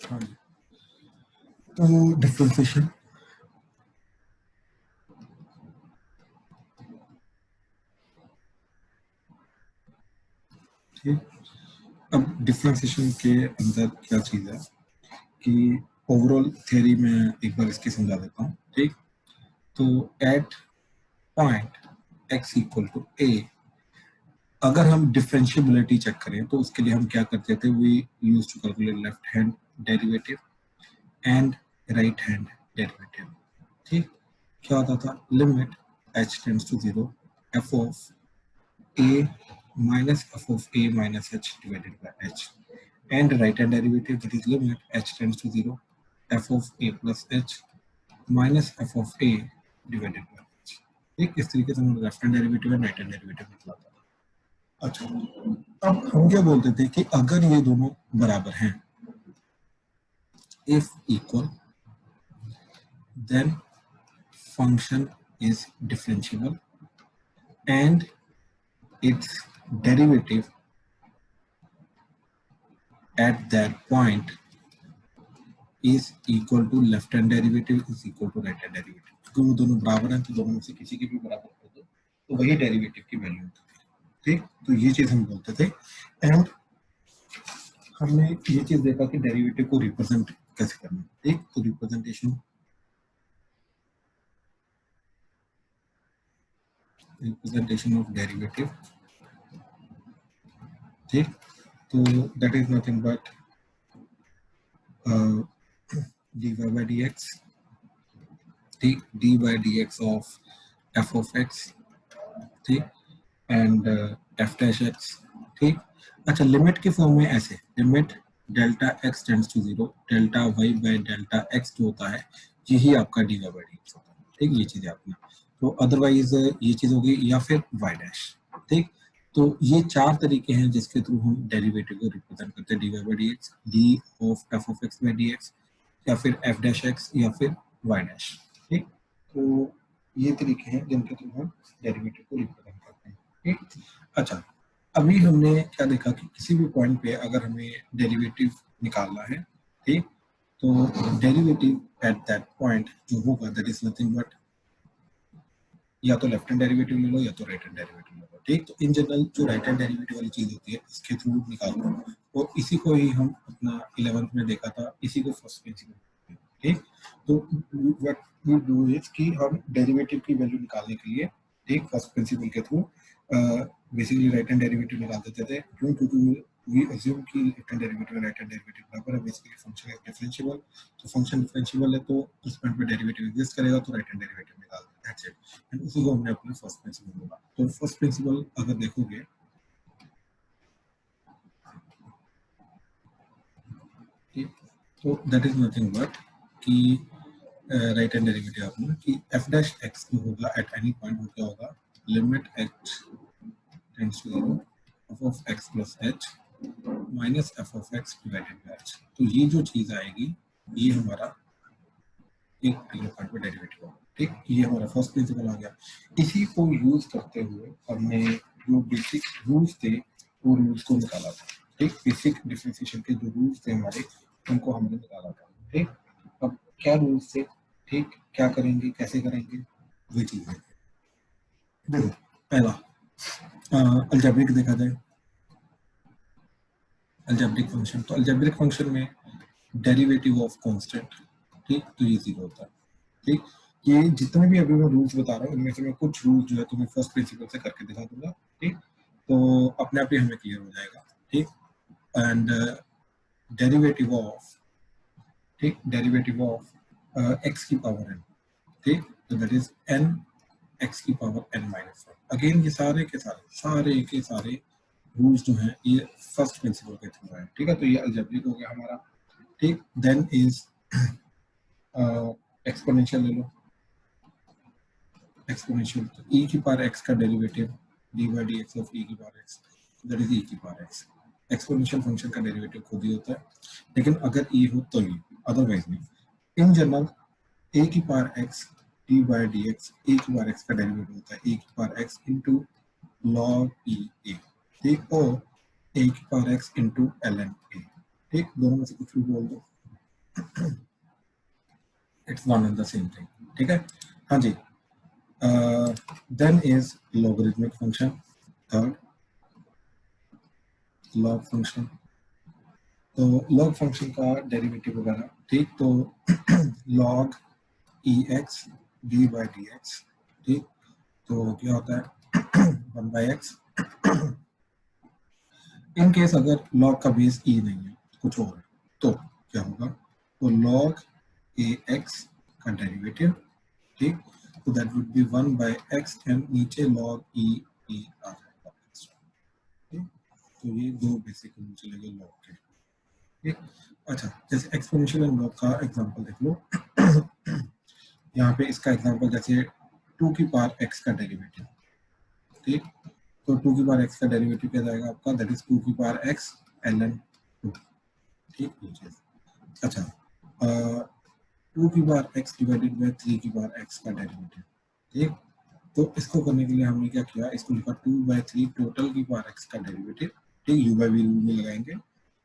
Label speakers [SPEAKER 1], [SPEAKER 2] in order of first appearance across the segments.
[SPEAKER 1] हाँ जी, तो डिफरेंशिएशन ठीक। अब डिफरेंशिएशन के अंदर क्या चीज़ है कि ओवरऑल थ्योरी में एक बार इसकी समझा देता हूँ। ठीक, तो at point x equal to a, अगर हम डिफरेंशिएबिलिटी चेक करें तो उसके लिए हम क्या करते थे, we use to calculate left hand derivative and right hand derivative. ठीक, क्या होता था, limit h tends to 0 f of a minus f of a minus h divided by h, and right hand derivative, that is limit h tends to 0 f of a plus h minus f of a divided by h। ठीक, इस तरीके से हम left hand derivative और right hand derivative निकालते हैं। अच्छा, अब हम क्या बोलते थे कि अगर ये दोनों बराबर हैं, if equal, then function is differentiable and its derivative at that point is equal to left hand derivative is equal to right hand derivative। क्योंकि वो दोनों बराबर हैं तो दोनों में से किसी के भी बराबर हो तो वही डेरिवेटिव की वैल्यू होती है। ठीक, तो ये चीज हम बोलते थे। एंड हमने ये चीज देखा कि डेरिवेटिव को रिप्रेजेंट कैसे करना है। ठीक, तो रिप्रेजेंटेशन ऑफ डेरिवेटिव, ठीक, तो that is nothing but dy by dx, ठीक, dy by dx of f of x, ठीक, एंड f dash x। ठीक, अच्छा, लिमिट के फॉर्म में ऐसे, limit delta x tends to 0 delta y by delta x जो होता है यही आपका dy by dx होता है। ठीक, ये चीज़ आपने, तो अदरवाइज ये चीज़ होगी, या फिर y डैश। ठीक, तो ये चार तरीके हैं जिसके थ्रू हम डेरिवेटिव को रिप्रेजेंट करते हैं, dy by dx, d of f of x by dx, या फिर f dash x, या फिर y डैश। ठीक, तो ये तरीके हैं जिनके थ्रू हम डेरिवेटिव को रिप्रेजेंट करते हैं। ठीक, अच्छा, अभी हमने क्या देखा कि किसी भी पॉइंट पे अगर हमें डेरिवेटिव निकालना है, ठीक, तो डेरिवेटिव एट दैट पॉइंट जो होगा दैट इज नथिंग बट या तो लेफ्ट हैंड डेरिवेटिव ले लो या तो राइट हैंड डेरिवेटिव ले लो। ठीक, तो इन जनरल जो राइट हैंड डेरिवेटिव वाली चीज होती है इसके थ्रू निकालो, और इसी को ही हम अपना 11th में देखा था, इसी को फर्स्ट प्रिंसिपल। ठीक, तो व्हाट वी डू इज कि हम डेरिवेटिव की वैल्यू निकालने के लिए, ठीक, फर्स्ट प्रिंसिपल के through basically right hand derivative निकाल देते थे। क्यों? क्योंकि वी अज्यूम कि लेफ्ट हैंड डेरिवेटिव और राइट हैंड डेरिवेटिव बराबर है, बेसिकली फंक्शन इज डिफरेंशिएबल, तो फंक्शन डिफरेंशिएबल है तो उस पॉइंट पे डेरिवेटिव एग्जिस्ट करेगा, तो राइट हैंड डेरिवेटिव निकाल देते हैं। दैट्स इट, एंड उसी को हमने अपना फर्स्ट प्रिंसिपल बोला। तो फर्स्ट प्रिंसिपल अगर देखोगे, ठीक, तो दैट इज नथिंग बट कि राइट हैंड डेरिवेटिव आपने कि f डैश x जो होगा एट एनी पॉइंट वो क्या होगा, limit h tends to 0 f of x plus h minus f of x divided by h। तो ये जो चीज आएगी ये हमारा एक पॉइंट पे डेरिवेटिव होगा। ठीक, ये हमारा फर्स्ट प्रिंसिपल आ गया। इसी को यूज करते हुए हमने जो बेसिक रूल्स थे वो रूल्स को निकाला था। ठीक, बेसिक डिफरेंशिएशन के जो रूल्स थे हमारे उनको हमने निकाला था। ठीक, अब क्या रूल्स थे, ठीक, क्या करेंगे, कैसे करेंगे, वही चीज है। देखो, पहला अलजेब्रिक देखा जाए, अलजेब्रिक फंक्शन, तो अलजेब्रिक फंक्शन में डेरिवेटिव ऑफ कांस्टेंट, ठीक, तो ये 0 होता है। ठीक, ये जितने भी अभी मैं रूल्स बता रहा हूँ इनमें से मैं कुछ रूल्स जो है तुम्हें फर्स्ट प्रिंसिपल से करके दिखा दूंगा। ठीक, तो अपने आप ही हमें क्लियर हो जाएगा। ठीक, एंड डेरिवेटिव ऑफ, ठीक, डेरिवेटिव ऑफ एक्स की पावर n, ठीक, तो दैट इज n x की पावर n माइनस 1। अगेन ये सारे के सारे रूल्स जो हैं ये फर्स्ट प्रिंसिपल के थ्रू है। ठीक है, तो ये अलजेब्रिक हो गया हमारा। ठीक, देन इज एक्सपोनेंशियल ले लो, एक्सपोनेंशियल, तो e की पावर x का derivative dy dx of e की power x, that is e की पावर x। एक्सपोनेंशियल फंक्शन का डेरिवेटिव खुद ही होता है, लेकिन अगर e हो तो ये, अदरवाइज नहीं। इन जनरल a की power x dy dx, a की पावर x का डेरिवेटिव होता है a की power x into log e a। ठीक, और a की power x into ln a। ठीक, दोनों में से कुछ भी बोल दो, it's one and the same thing, ठीक है। हाँ जी, then is logarithmic function, third log function. तो लॉग फंक्शन का डेरिवेटिव वगैरह, ठीक, तो log e x d by d x, ठीक, तो क्या होता है 1/x। इन केस अगर लॉग का बेस ई नहीं है, कुछ और है, तो क्या होगा, तो लॉग ए एक्स का डेरिवेटिव, ठीक, तो that would be 1/x and नीचे लॉग ई ई आ जाएगा, ठीक। तो ये दो बेसिक रूल चलेंगे लॉग के, ठीक। अच्छा, जैसे एक्सपोनेंशियल एंड लॉग का एग्जांपल देख लो। यहाँ पे इसका एग्जांपल जैसे 2 की पावर x का डेरिवेटिव, ठीक, तो 2 की पावर x का डेरिवेटिव क्या जाएगा आपका, दैट इज 2 की पावर x ln 2, ठीक, ये चीज। अच्छा, 2 की पावर x डिवाइडेड बाय 3 की पावर x का डेरिवेटिव, ठीक, तो इसको करने के लिए हमने क्या किया, इसको लिखा 2/3 टोटल की पावर x का डेरिवेटिव, ठीक, u बाई v रूल में लगाएंगे,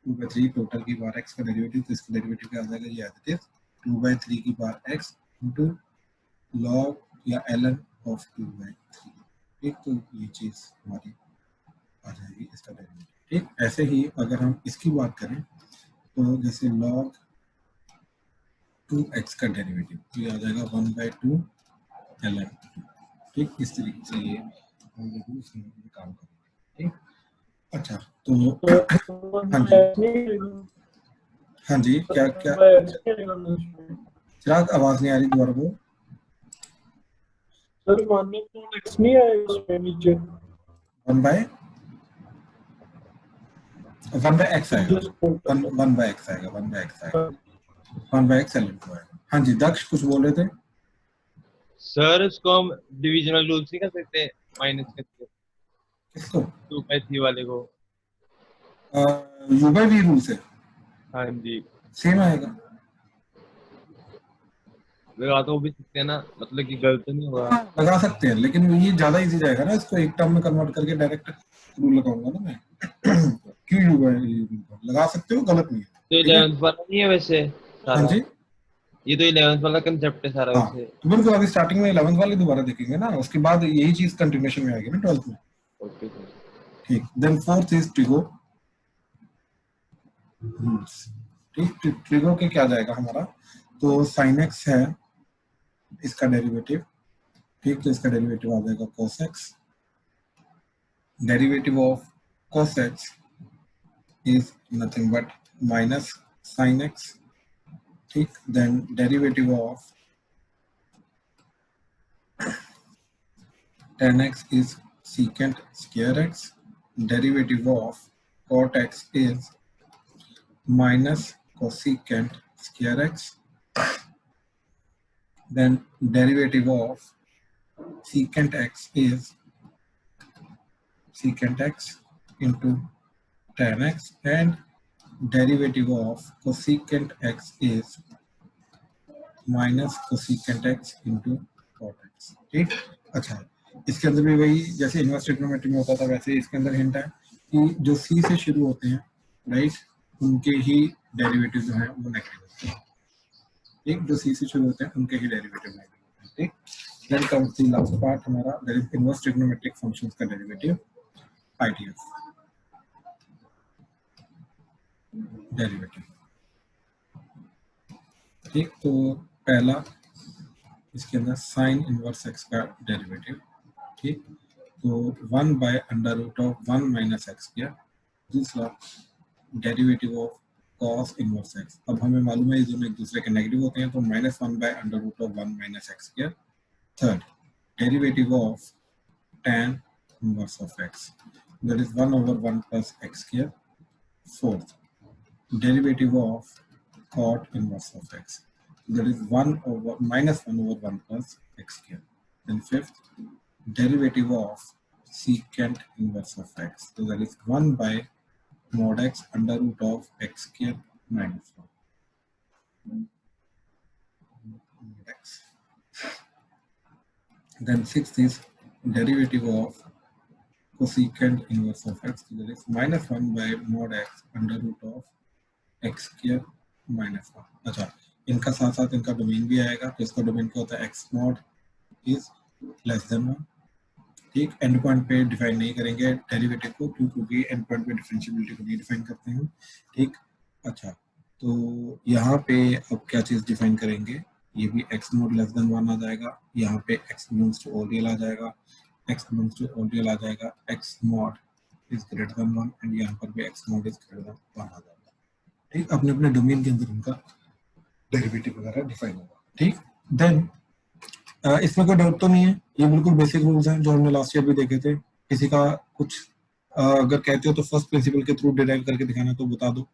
[SPEAKER 1] 2/3 टोटल की पावर x का डेरिवेटिव, तो इसका डेरिवेटिव क्या आ जाएगा, ये एज इट इज 2/3 की पावर x इनटू लॉग या ln ऑफ 2/3, ठीक, तो ये चीज हमारी आ जाएगी इसका डेरिवेटिव, ठीक। ऐसे ही अगर हम इसकी बात करें, तो जैसे log 2x का डेरिवेटिव, तो ये आ जाएगा 1/2 ln 2, ठीक, इस तरीके से ये हम रूल्स में काम करेंगे, ठीक। अच्छा, तो हाँ जी, हाँ जी, क्या क्या चिराग, आवाज नहीं आ रही, दोबारा बोलो।
[SPEAKER 2] सर मानने को x नहीं आएगा उसमें नीचे,
[SPEAKER 1] 1/x आएगा, 1/x आएगा, 1/x आएगा, 1/x ln 2 आएगा। हाँ जी, दक्ष कुछ बोल रहे थे।
[SPEAKER 3] सर इसको हम डिविजनल रूल से कर सकते हैं, माइनस करके
[SPEAKER 1] किसको,
[SPEAKER 3] 2/3 वाले को।
[SPEAKER 1] u बाई v रूल से
[SPEAKER 3] हाँ जी,
[SPEAKER 1] सेम आएगा,
[SPEAKER 3] लगा तो वो भी सकते हैं ना, मतलब कि गलत नहीं होगा।
[SPEAKER 1] लगा सकते हैं, लेकिन ये ज्यादा इजी जाएगा ना, इसको एक टर्म में कन्वर्ट करके डायरेक्ट रूल लगाऊंगा ना मैं। क्यों u बाई लगा सकते हो, गलत नहीं है,
[SPEAKER 3] तो
[SPEAKER 1] ठीक है।
[SPEAKER 3] 11th वाला नहीं है वैसे
[SPEAKER 1] हाँ
[SPEAKER 3] सारा,
[SPEAKER 1] जी,
[SPEAKER 3] ये तो 11th वाला कंसेप्ट है सारा
[SPEAKER 1] हाँ,
[SPEAKER 3] वैसे।
[SPEAKER 1] तो बिल्कुल अभी स्टार्टिंग में 11th वाले दोबारा देखेंगे ना, उसके बाद यही चीज कंटिन्यूएशन में आएगी ना 12th में,
[SPEAKER 3] ओके सर।
[SPEAKER 1] ठीक। Then fourth is trigo rules, ठीक। ट्रिगो के क्या जाएगा हमारा, तो साइन एक्स है इसका डेरिवेटिव, ठीक, तो इसका डेरिवेटिव आ जाएगा cos x, derivative of cos x is nothing but minus sin x, ठीक। then derivative of tan x is secant square x, derivative of cot x is minus cosecant square x, then derivative of secant x is secant x into tan x, and derivative of cosecant x is minus cosecant x into cot x, ठीक। अच्छा, इसके अंदर भी वही जैसे inverse trigonometry में होता था, वैसे इसके अंदर हिंट है कि जो सी से शुरू होते हैं, राइट, उनके ही डेरिवेटिव जो है वो नेगेटिव होते हैं, ठीक, जो सी से शुरू होते हैं उनके ही डेरिवेटिव नेगेटिव होते हैं, ठीक। Then comes the last part हमारा, that is inverse trigonometric functions का डेरिवेटिव, आईडीएफ डेरिवेटिव, ठीक। तो पहला इसके अंदर साइन इनवर्स एक्स का डेरिवेटिव, ठीक, तो 1/√1 माइनस एक्स किया। दूसरा derivative of cos inverse x, अब हमें मालूम है ये दोनों एक दूसरे के नेगेटिव होते हैं, तो -1/√1 माइनस एक्स किया। Third derivative of tan inverse of x, that is 1/1 plus x किया। Fourth derivative of cot inverse of x, that is -1/1 plus x square. Then fifth derivative of secant inverse of x, so that is 1 by mod x under root of x square minus 1 mod x. Then sixth is derivative of cosecant inverse of x, so that is -1 by mod x under root of x square minus 1. अच्छा, इनका साथ साथ इनका domain भी आएगा, तो इसका domain क्या होता है, x not is less than 1। ठीक, एंड पॉइंट पे डिफाइन नहीं करेंगे डेरिवेटिव को, क्यों, क्योंकि एंड पॉइंट पे डिफरेंशिएबिलिटी को नहीं डिफाइन करते हैं। ठीक, अच्छा, तो यहाँ पे अब क्या चीज़ डिफाइन करेंगे, ये भी एक्स नॉट लेस देन 1 आ जाएगा, यहाँ पे x belongs to all real आ जाएगा, x belongs to all real आ जाएगा, x not is greater than 1, and यहाँ पर भी x not is greater than 1 आ जाएगा। ठीक, अपने अपने डोमेन के अंदर इनका डेरिवेटिव वगैरह डिफाइन होगा। ठीक, देन इसमें कोई डाउट तो नहीं है, ये बिल्कुल बेसिक रूल्स हैं जो हमने लास्ट ईयर भी देखे थे। किसी का कुछ अगर कहते हो तो फर्स्ट प्रिंसिपल के थ्रू डिराइव करके दिखाना तो बता दो।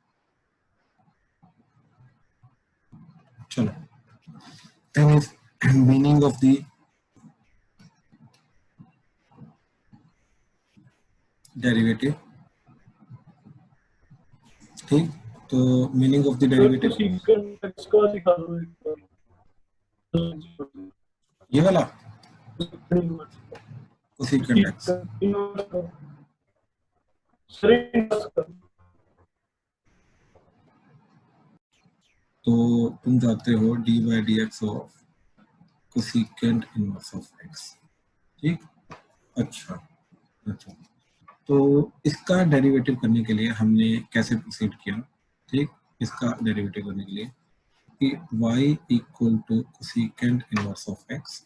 [SPEAKER 1] चलो, then is meaning of the derivative। ठीक, तो मीनिंग ऑफ द डेरिवेटिव ये वाला कोसेकेंट एक्स, तो तुम चाहते हो D by d x of cosecant inverse of x. ठीक, अच्छा अच्छा, तो इसका डेरिवेटिव करने के लिए हमने कैसे प्रोसीड किया। ठीक, इसका डेरिवेटिव करने के लिए कि y equal to cosecant inverse of x,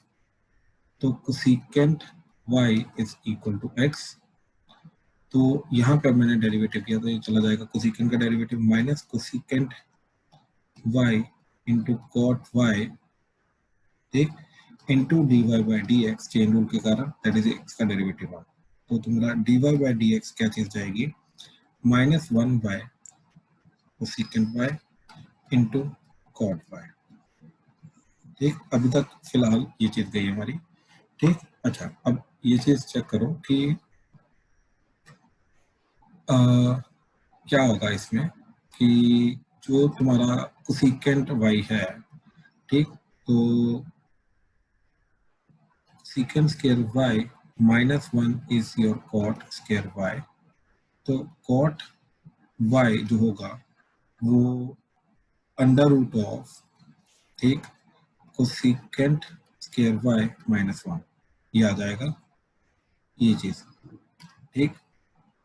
[SPEAKER 1] तो cosecant y is equal to x, तो यहाँ पे मैंने डेरिवेटिव किया तो ये चला जाएगा कोसेकेंट का derivative minus cosecant y into cot y, ठीक, into d y by d x, chain rule के कारण, दैट इज एक्स का डेरिवेटिव। तो तुम्हारा d y by d x क्या चीज जाएगी, minus 1 by cosecant y into cot y। ठीक, अभी तक फिलहाल ये चीज गई हमारी। ठीक, अच्छा, अब ये चीज चेक करो कि क्या होगा इसमें कि जो तुम्हारा कोसेकेंट y है, ठीक, तो cosecant square y minus 1 is your cot square y, तो कॉट y जो होगा वो अंडर रूट ऑफ, ठीक, कोसेकेंट स्क्वायर y माइनस 1, ये आ जाएगा ये चीज। ठीक,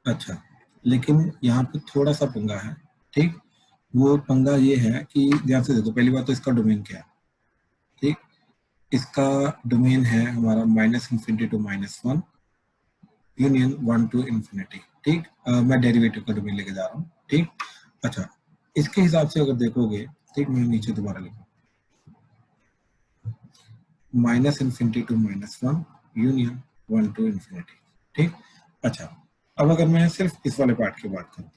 [SPEAKER 1] अच्छा, लेकिन यहाँ पे थोड़ा सा पंगा है। ठीक, वो पंगा ये है कि ध्यान से देखो, पहली बात तो इसका डोमेन क्या है। ठीक, इसका डोमेन है हमारा minus infinity to minus 1 union 1 to infinity. ठीक, मैं डेरिवेटिव का डोमेन लेके जा रहा हूँ। ठीक, अच्छा, इसके हिसाब से अगर देखोगे, ठीक, मैं नीचे दोबारा लिखूँ, minus infinity to minus 1 union 1 to infinity. ठीक, अच्छा, अब अगर मैं सिर्फ इस वाले पार्ट की बात करूं,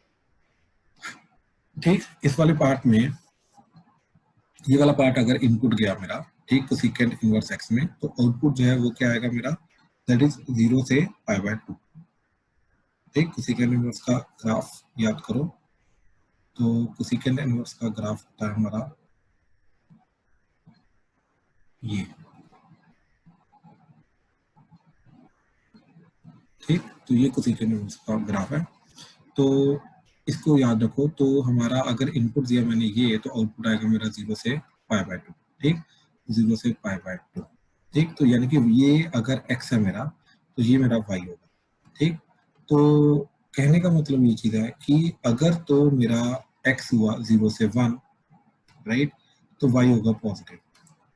[SPEAKER 1] ठीक, इस वाले पार्ट में ये वाला पार्ट अगर इनपुट गया मेरा, ठीक, कोसेकेंट इनवर्स एक्स में, तो आउटपुट जो है वो क्या आएगा मेरा, दैट इज 0 से पाई बाय 2। ठीक, कोसेकेंट इनवर्स का ग्राफ याद करो, तो कोसेकेंट इनवर्स का ग्राफ होता है हमारा ये। ठीक, तो ये कोसेकेंट इनवर्स का ग्राफ है, तो इसको याद रखो। तो हमारा अगर इनपुट दिया मैंने ये, तो आउटपुट आएगा मेरा 0 से पाई बाय 2। ठीक, 0 से पाई बाय 2। ठीक, तो यानी कि ये अगर x है मेरा, तो ये मेरा y होगा। ठीक, तो कहने का मतलब ये चीज है कि अगर तो मेरा x हुआ 0 से 1, राइट, तो y होगा पॉजिटिव।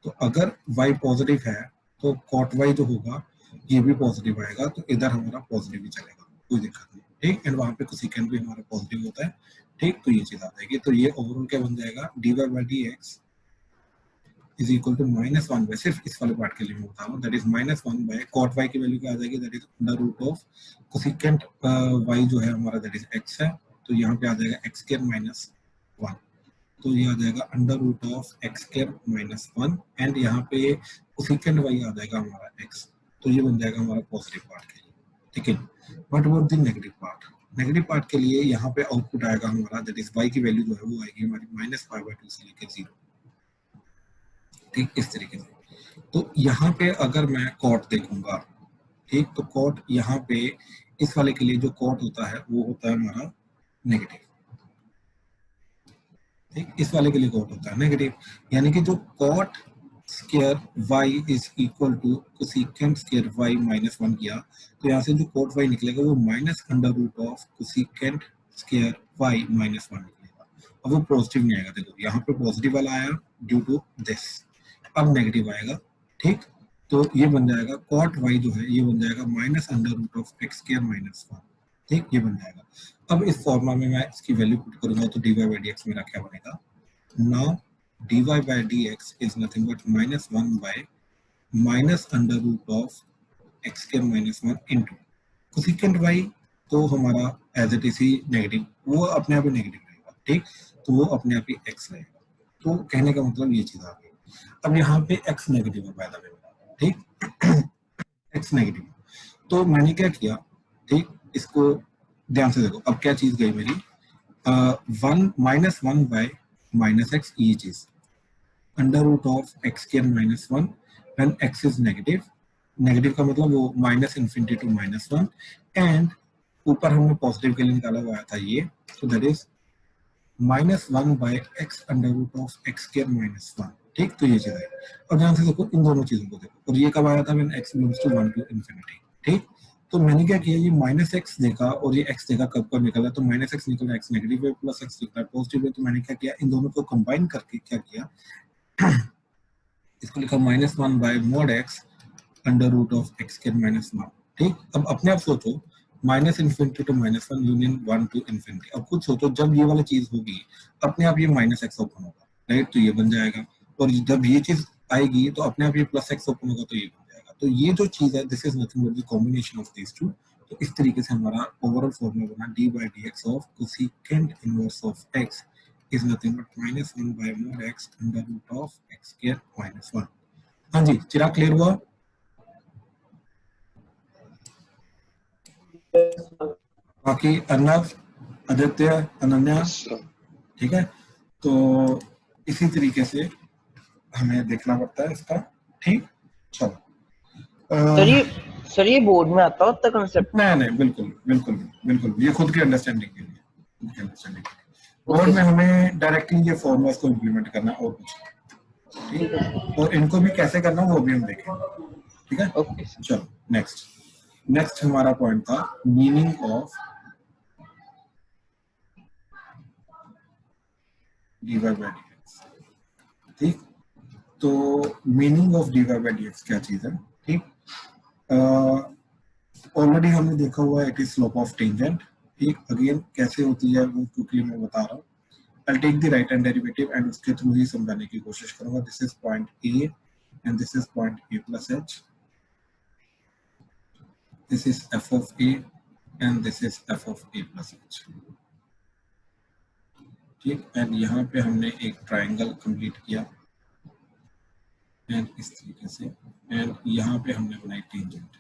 [SPEAKER 1] तो अगर y पॉजिटिव है तो कॉट y जो होगा ये भी पॉजिटिव आएगा, तो इधर हमारा पॉजिटिव ही चलेगा, कोई दिक्कत नहीं। ठीक, एंड वहां पे कोसेकेंट भी हमारा पॉजिटिव होता है। ठीक, तो ये चीज आ जाएगी, तो ये ओवरऑल क्या बन जाएगा, d y by d x is equal to minus 1 by, सिर्फ इस वाले पार्ट के लिए मैं बता रहा हूँ, that is minus 1 by cot y की वैल्यू क्या आ जाएगी, that is under root of cosecant y जो है हमारा, दैट इज x है, तो यहाँ पे आ जाएगा x स्क्वायर माइनस 1, तो ये आ जाएगा under root of x square minus 1, and यहाँ पे कोसेकेंट y आ जाएगा हमारा x, तो ये बन जाएगा हमारा पॉजिटिव पार्ट के लिए। ठीक है, but about the negative part, negative part के लिए यहाँ पे आउटपुट आएगा हमारा, दैट इज y की वैल्यू जो है वो आएगी हमारी माइनस पाई बाय 2 से लेकर 0। ठीक, इस तरीके से। तो यहाँ पे अगर मैं कॉट देखूंगा, ठीक, तो कॉट यहाँ पे इस वाले के लिए जो कॉट होता है वो होता है हमारा नेगेटिव। ठीक, इस वाले के लिए कॉट होता है नेगेटिव, यानी कि जो cot square y is equal to cosecant square y minus 1 किया, तो यहाँ से जो कॉट y निकलेगा वो minus under root of cosecant square y minus 1 निकलेगा, और वो पॉजिटिव नहीं आएगा। देखो यहाँ पे पॉजिटिव वाला आया ड्यू टू दिस, अब नेगेटिव आएगा। ठीक, तो ये बन जाएगा कॉट y जो है ये बन जाएगा minus under root of x square minus 1। ठीक, ये बन जाएगा। अब इस फॉर्मूला में मैं इसकी वैल्यू पुट करूंगा तो dy बाई डी एक्स मेरा क्या बनेगा, now dy by dx is nothing but minus 1 by minus under root of x square minus 1 into cosecant y, तो हमारा एज इट इज ही नेगेटिव, वो अपने आप ही नेगेटिव रहेगा। ठीक, तो वो अपने आप ही x रहेगा। तो कहने का मतलब ये चीज आ गई। अब यहाँ पे x नेगेटिव है पैदा में, ठीक x नेगेटिव, तो मैंने क्या किया, ठीक इसको ध्यान से देखो। अब क्या चीज गई मेरी, 1 माइनस 1 बाय माइनस एक्स, ये चीज under root of x square minus 1 when x is negative, negative का मतलब वो minus infinity to minus 1, and ऊपर हमने पॉजिटिव के लिए निकाला हुआ था ये, तो that is minus 1 by x under root of x square minus 1। ठीक, तो ये चीज है। और ध्यान से देखो इन दोनों चीजों को देखो, और ये कब आया था when x belongs to 1 to infinity. ठीक, तो मैंने क्या किया, ये माइनस एक्स देखा और ये x देखा कब कब निकला, तो माइनस एक्स निकला, x नेगेटिव है, प्लस एक्स निकला पॉजिटिव है, तो मैंने क्या किया, इन दोनों को कंबाइन करके क्या किया, इसको लिखा minus 1 by mod x under root of x square minus 1। ठीक, अब अपने आप सोचो, minus infinity to minus 1 union 1 to infinity. अब खुद सोचो, जब ये वाली चीज होगी अपने आप ये माइनस एक्स ओपन होगा, राइट, तो ये बन जाएगा, और जब ये चीज आएगी तो अपने आप ये प्लस एक्स ओपन होगा, तो ये बन जाएगा। तो ये जो चीज है this is nothing but the combination of these two. तो इस तरीके से हमारा ओवरऑल फॉर्मूला बना d by d x of cosecant inverse of x is nothing but minus 1 by mod x under root of x square minus 1। हाँ जी, चिराग clear हुआ? बाकी अर्नव, आदित्य, अनन्या, ठीक है, तो इसी तरीके से हमें देखना पड़ता है इसका। ठीक, चलो
[SPEAKER 4] सर ये बोर्ड में आता होता कंसेप्ट?
[SPEAKER 1] नहीं, बिल्कुल बिल्कुल बिल्कुल, ये खुद की अंडरस्टैंडिंग के लिए, खुद की अंडरस्टैंडिंग के लिए। बोर्ड में हमें डायरेक्टली ये फॉर्मूलास को इम्प्लीमेंट करना और कुछ, ठीक है, और इनको भी कैसे करना वो भी हम देखेंगे। ठीक है,
[SPEAKER 4] ओके।
[SPEAKER 1] चलो नेक्स्ट हमारा पॉइंट था meaning of dy by dx। ठीक, तो meaning of dy by dx क्या चीज है? ठीक, ऑलरेडी हमने देखा हुआ है, it is slope of tangent. ठीक, अगेन कैसे होती है वो क्विकली मैं बता रहा हूँ। I'll take the right hand derivative and उसके थ्रू ही समझाने की कोशिश करूंगा। This is point A and this is point A plus H. This is f of A and this is f of A plus H. ठीक, and यहाँ पे हमने एक ट्राइंगल कंप्लीट किया एंड इस तरीके से, एंड यहाँ पे हमने बनाई टेंजेंट।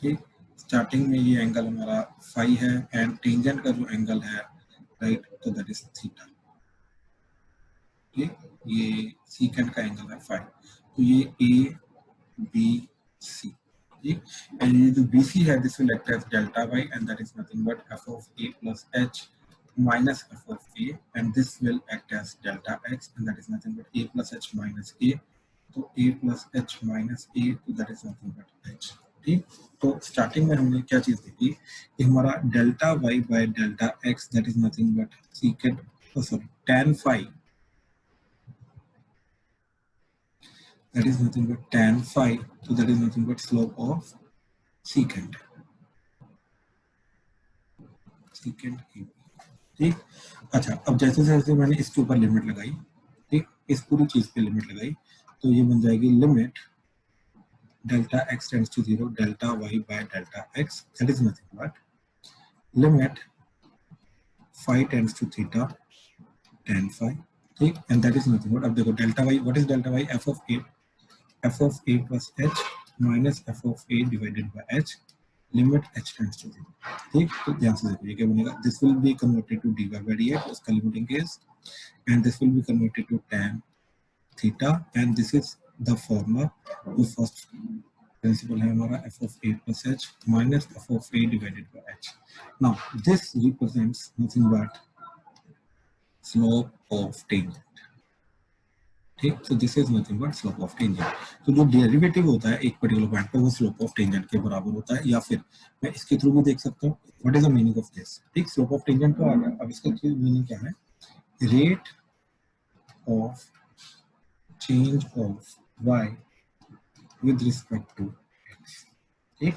[SPEAKER 1] ठीक, स्टार्टिंग में ये एंगल हमारा फाई है एंड टेंजेंट का जो एंगल है, राइट, तो दैट इज थीटा। ठीक, ये सीकेंट का एंगल है फाई, तो ये ए बी सी। ठीक, एंड ये जो बी सी है this will act as delta y and that is nothing but f of a plus h minus f of a, and this will act as delta x and that is nothing but a plus h minus a, तो a plus h minus a, तो that is nothing but h. ठीक, तो starting में हमने क्या चीज देखी कि हमारा delta y by delta x that is nothing but secant, sorry tan phi, that is nothing but tan phi, so that is nothing but slope of secant AB। ठीक, अच्छा, अब जैसे जैसे मैंने इसके ऊपर लिमिट लगाई, ठीक, इस पूरी चीज पे लिमिट लगाई, तो ये बन जाएगी limit delta x tends to 0 delta y by delta x, that is nothing but limit phi tends to theta tan phi। ठीक, and that is nothing but, अब देखो delta y, what is delta y? f of a plus h minus f of a divided by h, limit h tends to 0। ठीक, तो ध्यान से देखो ये क्या बनेगा, this will be converted to dy by dx, उसका limiting case, and this will be converted to tan theta, and this is the formula जो फर्स्ट प्रिंसिपल है हमारा f of a plus h minus f of a divided by h। Now this represents nothing but slope of tangent. ठीक, तो this is nothing but slope of tangent. तो जो derivative होता है एक पर्टिकुलर पॉइंट पे वो स्लोप ऑफ टेंजेंट के बराबर होता है, या फिर मैं इसके थ्रू भी देख सकता हूँ what is the meaning of this. ठीक, स्लोप ऑफ टेंजेंट तो आ गया, अब इसका मीनिंग क्या है, rate of change of y with respect to x। ठीक,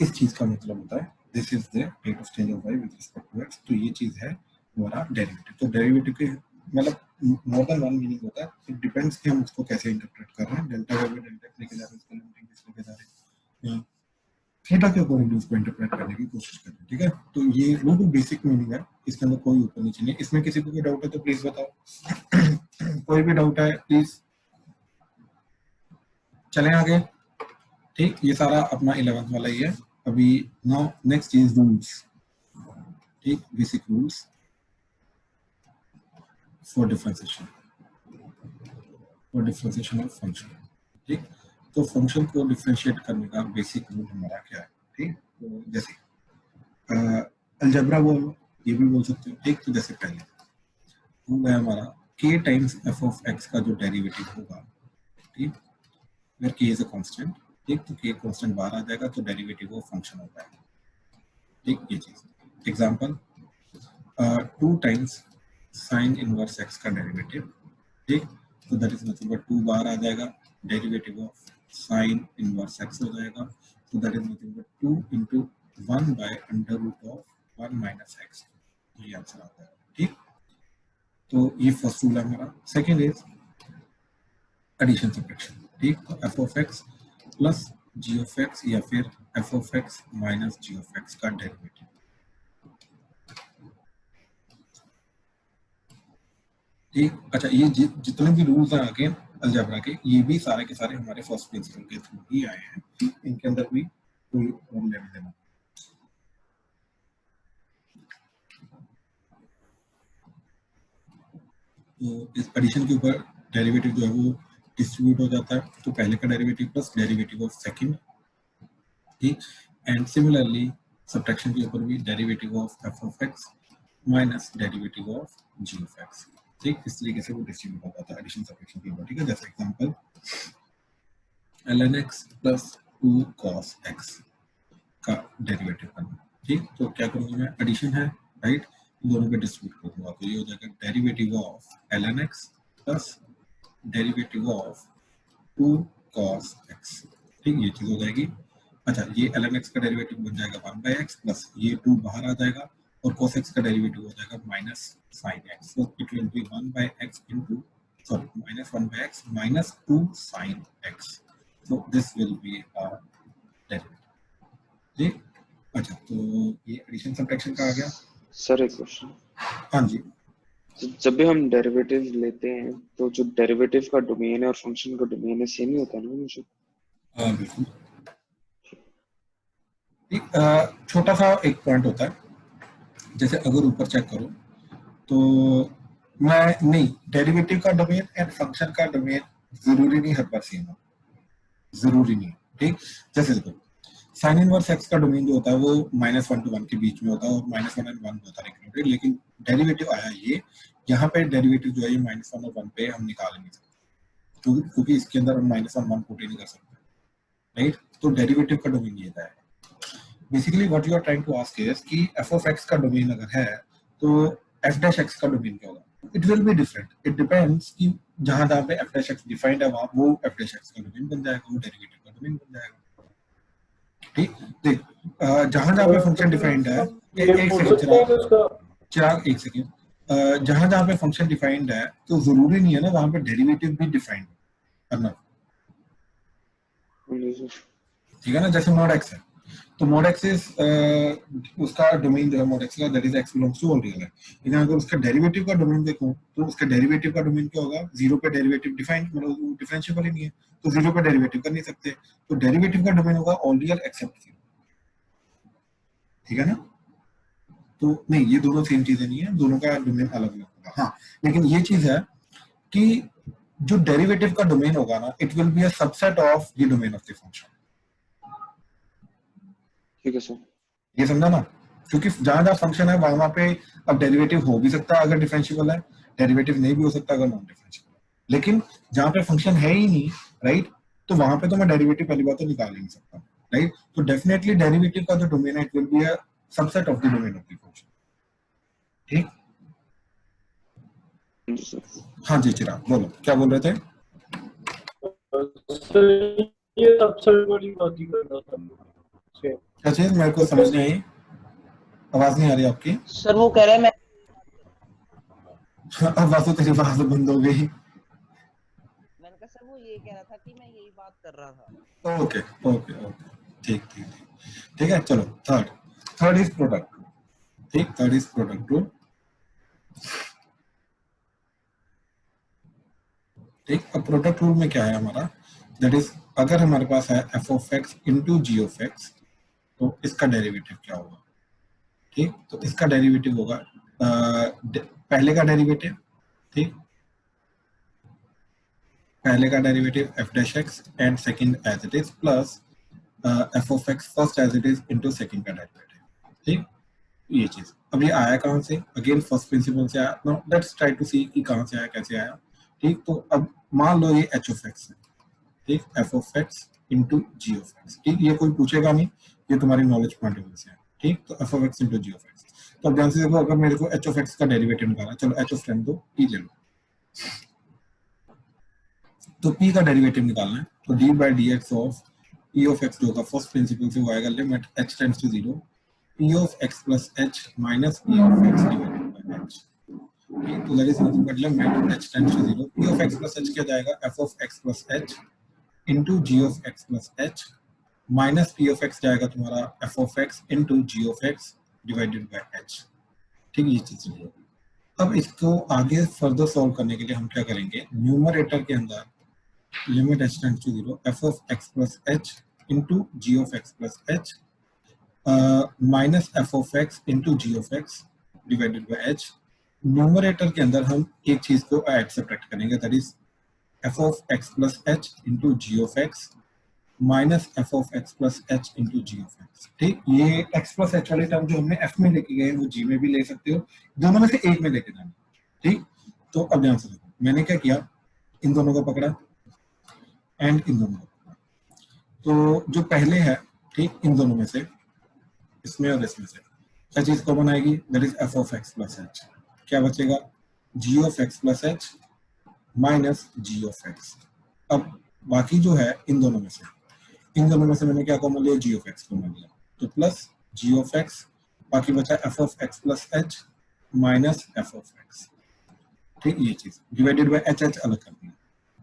[SPEAKER 1] इस चीज का मतलब होता है this is the rate of change of y with respect to x। तो ये चीज है हमारा डेरिवेटिव। तो डेरिवेटिव के मतलब मोर देन वन मीनिंग होता है, इट डिपेंड्स कि हम उसको कैसे इंटरप्रेट कर रहे हैं। डेल्टा वाई में डेल्टा एक्स लेके जा रहे हैं, इसका लिमिटिंग किस लेके जा रहे हैं, थीटा के अकॉर्डिंग उसको इंटरप्रेट करने की कोशिश कर रहे हैं। ठीक है, तो ये बिल्कुल बेसिक मीनिंग है, इसके अंदर कोई ऊपर नीचे नहीं। इसमें किसी को कोई डाउट है तो प्लीज बताओ। कोई भी डाउट है प्लीज, चलें आगे। ठीक, ये सारा अपना 11th वाला ही है। अभी नाउ नेक्स्ट इज रूल्स। ठीक, basic rules for differentiation of function. ठीक, तो फंक्शन को डिफरेंशिएट करने का बेसिक रूल हमारा क्या है। ठीक, तो जैसे अलजेब्रा बोलो, ये भी बोल सकते हो। ठीक, तो जैसे पहले रूल है हमारा k times f of x का जो डेरिवेटिव होगा, ठीक, अगर k इज अ कांस्टेंट, ठीक, तो k कांस्टेंट बाहर आ जाएगा तो डेरिवेटिव ऑफ फंक्शन होता है। ठीक, ये चीज example 2 times sign inverse x का डेरिवेटिव। ठीक, तो दैट इज नथिंग बट 2 बाहर आ जाएगा, derivative of sine inverse x हो जाएगा, तो that is nothing but 2 into 1 by under root of 1 minus x। ये आंसर आता है। ठीक, तो ये फर्स्ट रूल है हमारा। Second is addition subtraction. ठीक, तो f of x plus g of x या फिर f of x minus g of x का डेरिवेटिव। ठीक, अच्छा, ये जितने भी रूल्स हैं आगे अलजेब्रा के, ये भी सारे के सारे हमारे फर्स्ट प्रिंसिपल के थ्रू ही आए हैं, इनके अंदर भी कोई रूल नहीं देना। तो इस एडिशन के ऊपर डेरिवेटिव जो है वो डिस्ट्रीब्यूट हो जाता है, तो पहले का derivative plus derivative of second. ठीक, एंड सिमिलरली सब्ट्रैक्शन के ऊपर भी derivative of f of x minus derivative of g of x। ठीक, इस तरीके से वो डिस्ट्रीब्यूट हो जाता है एडिशन सब्ट्रैक्शन के ऊपर। ठीक है, जैसे example ln x plus 2 cos x का डेरिवेटिव करना। ठीक, तो क्या करूंगा मैं, एडिशन है राइट, दोनों पे डिस्ट्रीब्यूट करूंगा, तो ये हो जाएगा derivative of ln x plus derivative of 2 cos x। ठीक, ये चीज हो जाएगी। अच्छा, ये ln x का डेरिवेटिव बन जाएगा 1 by x प्लस ये 2 बाहर आ जाएगा और cos x का डेरिवेटिव हो जाएगा minus sin x। So it will B 1 by x into sorry minus 1 by x minus 2 sin x। So this will be a derivative. ठीक, अच्छा, तो ये एडिशन सब्ट्रैक्शन का आ गया।
[SPEAKER 5] सर एक क्वेश्चन,
[SPEAKER 1] हाँ जी,
[SPEAKER 5] जब भी हम डेरिवेटिव लेते हैं तो जो डेरिवेटिव का डोमेन है और फंक्शन का डोमेन है सेम ही होता है ना मुझे?
[SPEAKER 1] बिल्कुल। एक छोटा सा एक पॉइंट होता है, जैसे अगर ऊपर चेक करो तो मैं नहीं, डेरिवेटिव का डोमेन एंड फंक्शन का डोमेन जरूरी नहीं हर बार सेम हो, जरूरी नहीं। ठीक, जैसे देखो साइन इनवर्स एक्स का डोमेन जो होता है वो -1 to 1 के बीच में होता है और -1 and 1 होता है, लेकिन डेरिवेटिव आया ये, यहाँ पे डेरिवेटिव जो है ये -1 और 1 पे हम निकाल नहीं सकते, क्योंकि इसके अंदर हम -1 1 पुट ही नहीं कर सकते राइट। तो डेरिवेटिव का डोमेन ये है। Basically what you are trying to ask is कि f ऑफ x का डोमेन अगर है तो f डैश x का डोमेन क्या होगा, it will be different, it depends कि जहां पे f डैश x डिफाइंड है वहां वो f डैश x का डोमेन बन जाएगा, वो डेरिवेटिव का डोमेन बन जाएगा। ठीक, देख जहां पे फंक्शन डिफाइंड है, एक सेकंड चिराग एक सेकंड, जहां पे फंक्शन डिफाइंड है तो जरूरी नहीं है ना वहां पे डेरिवेटिव भी डिफाइंड करना। ठीक है ना, जैसे mod x है तो mod x इज उसका डोमेन जो है mod x का that is x belongs to all real है, लेकिन अगर उसका डेरिवेटिव का डोमेन देखूं तो उसका डेरिवेटिव का डोमेन क्या होगा, जीरो पे डेरिवेटिव डिफाइंड, मतलब डिफरेंशिएबल ही नहीं है तो जीरो पे डेरिवेटिव कर नहीं सकते, तो डेरिवेटिव का डोमेन होगा ऑल रियल एक्सेप्ट जीरो। ठीक है ना, तो नहीं ये दोनों सेम चीजें नहीं है, दोनों का डोमेन अलग अलग होगा। हाँ, लेकिन ये चीज है कि जो डेरिवेटिव का डोमेन होगा ना, it will be a subset of the domain of the function.
[SPEAKER 5] ठीक है सर,
[SPEAKER 1] ये समझा ना। क्योंकि जहां जहां फंक्शन है वहां वहां पे अब डेरिवेटिव हो भी सकता है अगर डिफरेंशिएबल है, डेरिवेटिव नहीं भी हो सकता अगर नॉन डिफरेंशिएबल है। लेकिन जहां पे फंक्शन है ही नहीं, राइट, तो वहां पे तो मैं डेरिवेटिव पहली बात तो निकाल ही नहीं सकता, राइट। तो डेफिनेटली डेरिवेटिव का जो डोमेन है it will be a subset of the domain of the function. ठीक,
[SPEAKER 5] जी सर।
[SPEAKER 1] हाँ जी चिराग बोलो क्या बोल रहे थे।
[SPEAKER 2] सर ये सबसे बड़ी बात ही करना था मुझे।
[SPEAKER 1] क्या चीज मेरे को समझ नहीं आई, आवाज नहीं आ रही आपकी।
[SPEAKER 4] सर वो कह रहे हैं मैं
[SPEAKER 1] अब वासु तेरी आवाज बंद हो गई।
[SPEAKER 4] मैंने कहा सर वो ये कह रहा था कि मैं यही बात कर रहा था।
[SPEAKER 1] ओके ओके ओके, ठीक ठीक ठीक, ठीक है। चलो third, third is product rule. ठीक, थर्ड इज प्रोडक्ट रूल। ठीक, अब प्रोडक्ट रूल में क्या है हमारा, दैट इज अगर हमारे पास है f of x into g of x, तो इसका डेरिवेटिव क्या होगा। ठीक, तो इसका डेरिवेटिव होगा पहले का डेरिवेटिव, ठीक, पहले का derivative f dash x and second as it is plus f of x first as it is into second का डेरिवेटिव। ठीक, ये चीज अब ये आया कहां से, अगेन फर्स्ट प्रिंसिपल से आया। नाउ लेट्स ट्राई टू सी कि कहां से आया कैसे आया। ठीक, तो अब मान लो ये एच ऑफ एक्स है, ठीक, f of x into g of x. ठीक, ये कोई पूछेगा नहीं, ये तुम्हारी नॉलेज पॉइंट ऑफ व्यू से है। ठीक, तो f of x into g of x. तो अब ध्यान से देखो, अगर मेरे को एच ऑफ एक्स का डेरिवेटिव निकालना, चलो एच ऑफ रहने दो, पी ले लो। तो p का डेरिवेटिव निकालना है, तो d by d x of p of x जो होगा फर्स्ट प्रिंसिपल से वो आएगा limit h tends to 0 p of x plus h minus p of x divided by h। ठीक, तो that is nothing but limit h tends to 0 p of x plus h क्या जाएगा f of x plus h into g of x plus h minus p of x जाएगा तुम्हारा f of x into g of x divided by h। ठीक, ये चीज है। अब इसको आगे फर्दर सॉल्व करने के लिए हम क्या करेंगे, न्यूमरेटर के अंदर limit h tends to 0 f of x plus h into g of x plus h minus f of x into g of x divided by h। Numerator के अंदर हम एक चीज को ऐड सब्ट्रैक्ट करेंगे, that is f of x plus h into g of x minus f of x plus h into g of x। ठीक, ये x plus h वाली टर्म जो हमने f में लेके गए वो g में भी ले सकते हो, दोनों में से एक में लेके जाना। ठीक, तो अब ध्यान से देखो, मैंने क्या किया, इन दोनों को पकड़ा एंड इन दोनों को। तो जो पहले है, ठीक, इन दोनों में से, इसमें और इसमें से क्या चीज कॉमन आएगी, that is f of x plus h. क्या बचेगा, g of x plus h minus g of x. अब बाकी जो है इन दोनों में से, इन दोनों में से मैंने क्या कॉमन लिया, जी ऑफ एक्स कॉमन लिया, तो प्लस जी ऑफ एक्स, बाकी बचा F of x plus h minus f of x. ठीक, ये चीज डिवाइडेड बाय एच, एच अलग कर दिया।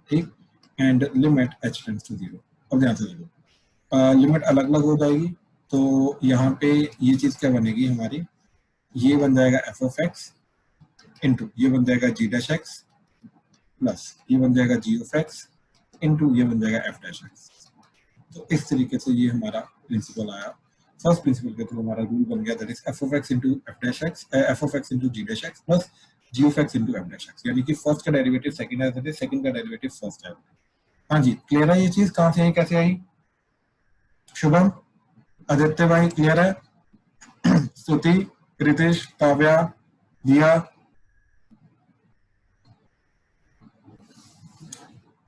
[SPEAKER 1] ठीक, and limit h tends to 0। अब ध्यान से देखो, लिमिट अलग अलग हो जाएगी, तो यहाँ पे ये चीज क्या बनेगी हमारी, ये बन जाएगा f ऑफ x इंटू ये बन जाएगा g डैश x प्लस ये बन जाएगा g ऑफ x इंटू ये बन जाएगा f डैश x। तो इस तरीके से ये हमारा प्रिंसिपल आया, फर्स्ट प्रिंसिपल के थ्रू हमारा रूल बन गया, that is f of x into f dash x, f of x into g dash x plus g of x into f dash x। यानी कि फर्स्ट का डेरिवेटिव सेकंड है, that is second का derivative first है। हाँ जी, clear है ये चीज, कहां से आई कैसे आई। शुभम, आदित्य भाई क्लियर है, स्तुति, रितेश, काव्या, दिया,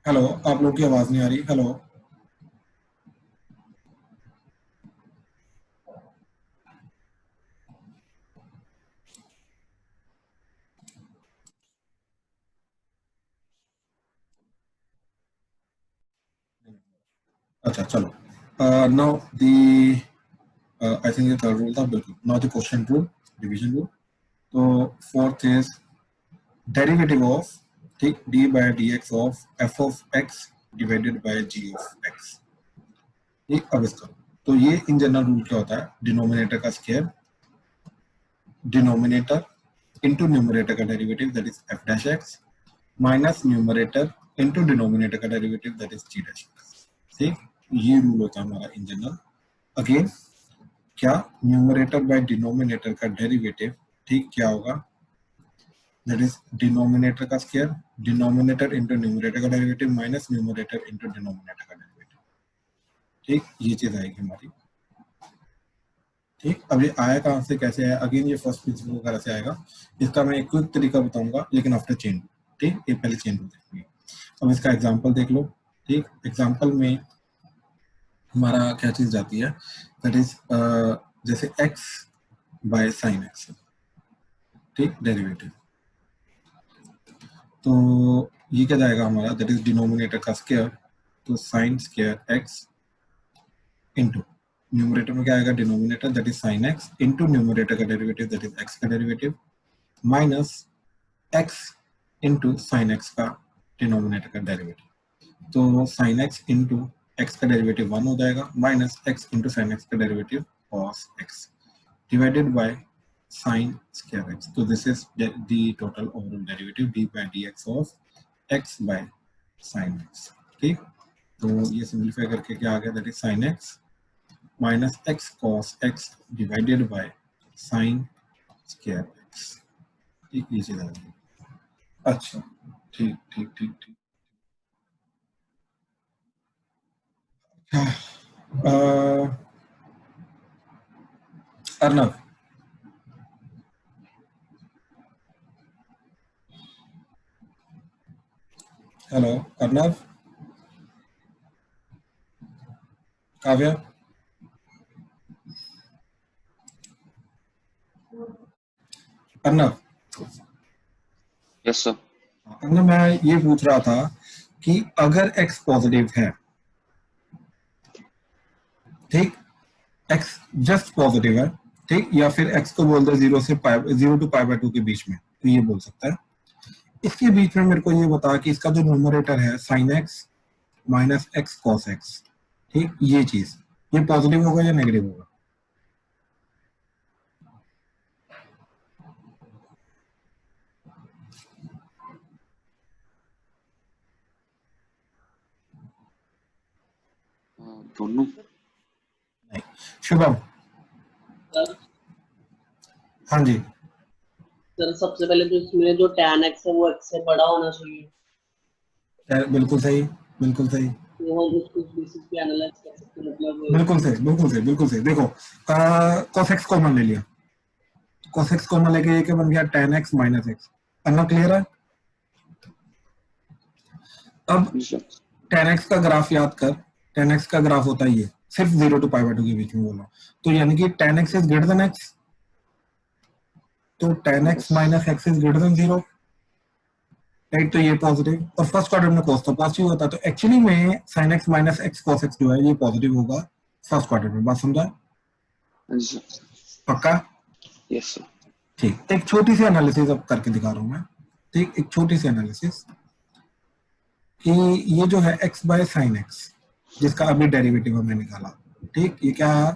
[SPEAKER 1] हेलो, आप लोग की आवाज नहीं आ रही, हेलो। अच्छा चलो, नाउ दी आई थिंक ये थर्ड रूल था, बिल्कुल। Now the question rule, division rule. तो फोर्थ इज डेरिवेटिव ऑफ, ठीक, d by d x of f of x divided by g of x. ठीक, अब इसका तो ये इन जनरल रूल क्या होता है, डिनोमिनेटर का स्क्वायर, डिनोमिनेटर इनटू न्यूमरेटर का derivative that is f dash x minus numerator into denominator का derivative that is g dash x. ठीक, ये रूल होता है हमारा इन जनरल। अगेन क्या, न्यूमरेटर बाय डिनोमिनेटर का डेरिवेटिव, ठीक, क्या होगा, दैट इज डिनोमिनेटर का स्क्वायर, डिनोमिनेटर इनटू न्यूमरेटर का derivative minus numerator into denominator का डेरिवेटिव। ठीक, ये चीज आएगी हमारी। ठीक, अब ये आया कहाँ से, कैसे आया, अगेन ये फर्स्ट प्रिंसिपल वगैरह से आएगा। इसका मैं एक क्विक तरीका बताऊंगा, लेकिन आफ्टर चेन। ठीक, ये पहले चेन देखेंगे। अब इसका एग्जांपल देख लो। ठीक, एग्जांपल में हमारा क्या चीज जाती है, दैट इज जैसे x बाय साइन एक्स। ठीक, डेरिवेटिव, तो ये क्या जाएगा हमारा, दैट इज डिनोमिनेटर का स्क्वायर, तो sign square x into numerator में क्या आएगा, denominator that is sine x into numerator का डेरिवेटिव दैट इज एक्स का derivative, minus x into sine x का डिनोमिनेटर का डेरिवेटिव। तो साइन एक्स इंटू एक्स का डेरिवेटिव 1 हो जाएगा, minus x into sine x का derivative cos x divided by sine square x. तो this is the total overall derivative d by d x of x by sine x. ठीक, तो ये simplify करके क्या आ गया, that is sine x minus x cos x divided by sine square x. ठीक, ये चीज आ गई। अच्छा, ठीक ठीक ठीक ठीक। Arnab, hello Arnab, Kavya, Arnab.
[SPEAKER 5] Yes sir.
[SPEAKER 1] Arnab, मैं ये पूछ रहा था कि अगर x पॉजिटिव है, ठीक, x जस्ट पॉजिटिव है, ठीक, या फिर x को बोल दे 0 टू पाई बाय 2 के बीच में, तो ये बोल सकता है। इसके बीच में मेरे को ये बता कि इसका जो न्यूमरेटर है sign x minus x cos x, ठीक, ये चीज, ये पॉजिटिव होगा या नेगेटिव होगा?
[SPEAKER 5] दोनों।
[SPEAKER 1] नहीं, शुभम।
[SPEAKER 2] सर
[SPEAKER 1] हाँ जी,
[SPEAKER 2] सर सबसे पहले तो इसमें जो tan x है वो x से बड़ा होना चाहिए,
[SPEAKER 1] बिल्कुल सही, बिल्कुल सही,
[SPEAKER 2] तो हम उसको बेसिस पे एनालाइज कर सकते हैं। मतलब
[SPEAKER 1] बिल्कुल सही, बिल्कुल सही, बिल्कुल सही। देखो cos x कॉमन ले लिया, cos x कॉमन लेके ये क्या बन गया, tan x माइनस एक्स। अन्ना क्लियर है? अब
[SPEAKER 5] जी सर।
[SPEAKER 1] tan x का ग्राफ याद कर, tan x का ग्राफ होता है ये, सिर्फ 0 टू पाई बाय 2 के बीच में बोला, तो यानी कि tan x is greater then x, तो tan x minus x is greater then 0, right, तो ये पॉजिटिव, और फर्स्ट क्वाड्रेंट में cos तो पॉजिटिव होता है, तो एक्चुअली में sin x minus x cos x जो है ये पॉजिटिव होगा फर्स्ट क्वाड्रेंट में। बात समझा?
[SPEAKER 5] जी सर।
[SPEAKER 1] पक्का?
[SPEAKER 5] Yes sir.
[SPEAKER 1] ठीक, एक छोटी सी एनालिसिस अब करके दिखा रहा हूं मैं। ठीक, एक छोटी सी एनालिसिस कि ये जो है x बाय साइन एक्स, जिसका अभी डेरिवेटिव हमने निकाला, ठीक, ये क्या है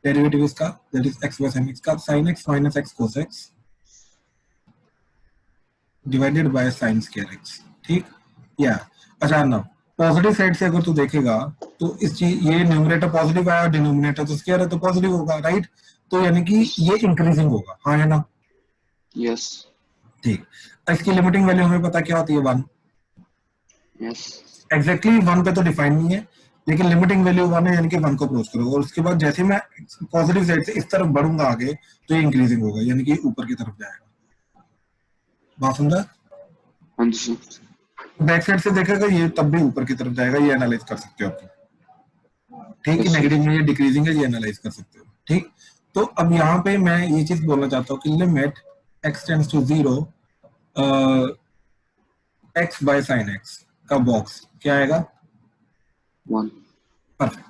[SPEAKER 1] डेरिवेटिव इसका, that is x by sine x का sine x minus x cos x divided by sine square x। ठीक, या अच्छा ना, पॉजिटिव साइड से अगर तू देखेगा तो इस चीज, ये न्यूमरेटर पॉजिटिव आया, डिनोमिनेटर तो स्क्वायर है, तो पॉजिटिव होगा, राइट, तो यानी कि ये इंक्रीजिंग होगा, हाँ है ना?
[SPEAKER 5] यस।
[SPEAKER 1] ठीक, इसकी लिमिटिंग वैल्यू हमें पता क्या होती है, 1।
[SPEAKER 5] यस।
[SPEAKER 1] एग्जैक्टली 1 पे तो डिफाइन नहीं है, लेकिन लिमिटिंग वैल्यू 1 है, यानी कि 1 को अप्रोच करो, और उसके बाद जैसे मैं पॉजिटिव साइड से इस तरफ बढ़ूंगा आगे, तो ये इंक्रीजिंग होगा, यानी कि ऊपर की तरफ जाएगा। बात समझा?
[SPEAKER 5] हाँ जी सर।
[SPEAKER 1] बैक साइड से देखेगा ये तब भी ऊपर की तरफ जाएगा, ये एनालाइज कर सकते हो आप। ठीक है,
[SPEAKER 5] यस
[SPEAKER 1] नेगेटिव
[SPEAKER 5] सर।
[SPEAKER 1] में ये डिक्रीजिंग है, ये एनालाइज कर सकते हो। ठीक, तो अब यहाँ पे मैं ये चीज बोलना चाहता हूँ कि limit x tends to 0 x by sine x का बॉक्स क्या आएगा,
[SPEAKER 5] 1।
[SPEAKER 1] परफेक्ट।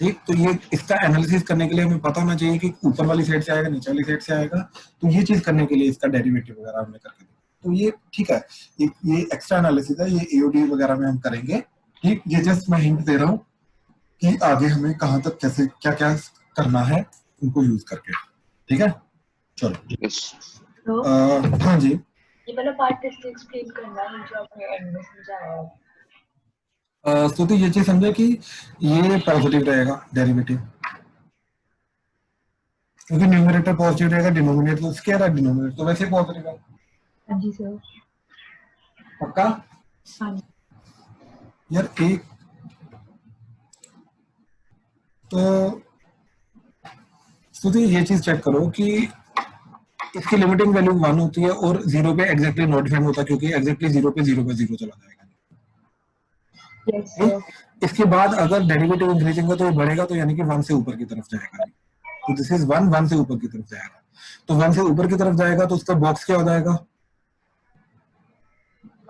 [SPEAKER 1] ठीक, तो ये इसका एनालिसिस करने के लिए हमें पता होना चाहिए कि ऊपर वाली साइड से आएगा, नीचे वाली साइड से आएगा, तो ये चीज करने के लिए इसका डेरिवेटिव वगैरह हमने करके दिया, तो ये ठीक है, ये एक्स्ट्रा एनालिसिस है, ये एओडी वगैरह में हम करेंगे। ठीक, ये जस्ट मैं हिंट दे रहा हूँ कि आगे हमें कहाँ तक कैसे क्या क्या करना है उनको यूज करके। ठीक है, चलो।
[SPEAKER 5] यस।
[SPEAKER 6] तो
[SPEAKER 1] हाँ जी,
[SPEAKER 6] ये वाला पार्ट कैसे एक्सप्लेन करना है जो आपने एंड में समझाया है?
[SPEAKER 1] स्तुति ये चीज समझे कि ये पॉजिटिव रहेगा डेरिवेटिव, क्योंकि न्यूमरेटर पॉजिटिव रहेगा, डिनोमिनेटर तो स्क्वायर है, डिनोमिनेटर तो वैसे पॉजिटिव है।
[SPEAKER 6] हाँ जी सर।
[SPEAKER 1] पक्का?
[SPEAKER 6] हाँ जी।
[SPEAKER 1] यार एक तो तो ये चीज चेक करो कि इसकी लिमिटिंग वैल्यू 1 होती है और 0 पे एग्जैक्टली नॉट डिफाइन होता है, क्योंकि एग्जैक्टली 0 पे 0 चला जाएगा।
[SPEAKER 6] Yes, sir.
[SPEAKER 1] इसके बाद अगर डेरिवेटिव इंक्रीजिंग है तो ये बढ़ेगा, तो यानी कि 1 से ऊपर की तरफ जाएगा। तो दिस इज 1 से ऊपर की तरफ जाएगा, तो 1 से ऊपर की तरफ जाएगा तो उसका बॉक्स क्या हो जाएगा?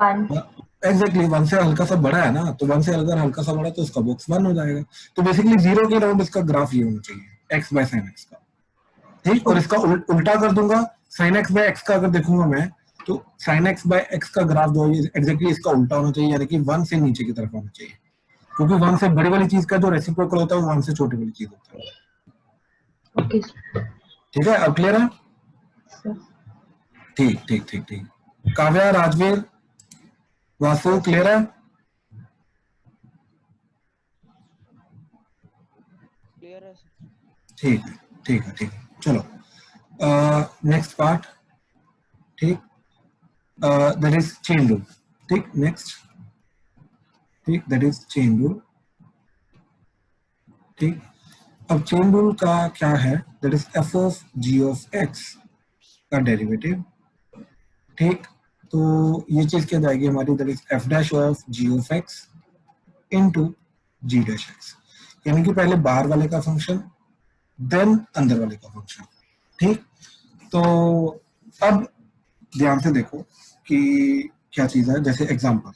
[SPEAKER 6] 1.
[SPEAKER 1] एग्जैक्टली 1 से हल्का सा बड़ा है ना, तो 1 से अगर हल्का सा बड़ा तो उसका बॉक्स 1 हो जाएगा। तो बेसिकली 0 के अराउंड इसका ग्राफ ये होना चाहिए x बाय साइन एक्स का, ठीक। और इसका उल्टा कर दूंगा, साइन एक्स बाय एक्स का अगर देखूंगा मैं, तो साइन एक्स बाय एक्स का ग्राफ जो है एग्जैक्टली इसका उल्टा होना चाहिए, यानी कि 1 से नीचे की तरफ होना चाहिए, क्योंकि 1 से बड़ी वाली चीज का जो रेसिप्रोकल होता है वो 1 से छोटी वाली चीज होता है।
[SPEAKER 6] Okay,
[SPEAKER 1] ठीक है, अब क्लियर है?
[SPEAKER 6] sir.
[SPEAKER 1] ठीक ठीक ठीक ठीक। काव्या, राजवीर, वासु, क्लियर है?
[SPEAKER 4] क्लियर है सर।
[SPEAKER 1] ठीक है ठीक है ठीक है, चलो नेक्स्ट पार्ट, ठीक। दैट इज चेन रूल, ठीक। नेक्स्ट, ठीक, दैट इज चेन रूल, ठीक। अब चेन रूल का क्या है? That is f of g of x का डेरिवेटिव, ठीक। तो ये चीज क्या जाएगी हमारी? That is f dash of g of x into g dash x, यानी कि पहले बाहर वाले का फंक्शन देन अंदर वाले का फंक्शन, ठीक। तो अब ध्यान से देखो कि क्या चीज है। जैसे example,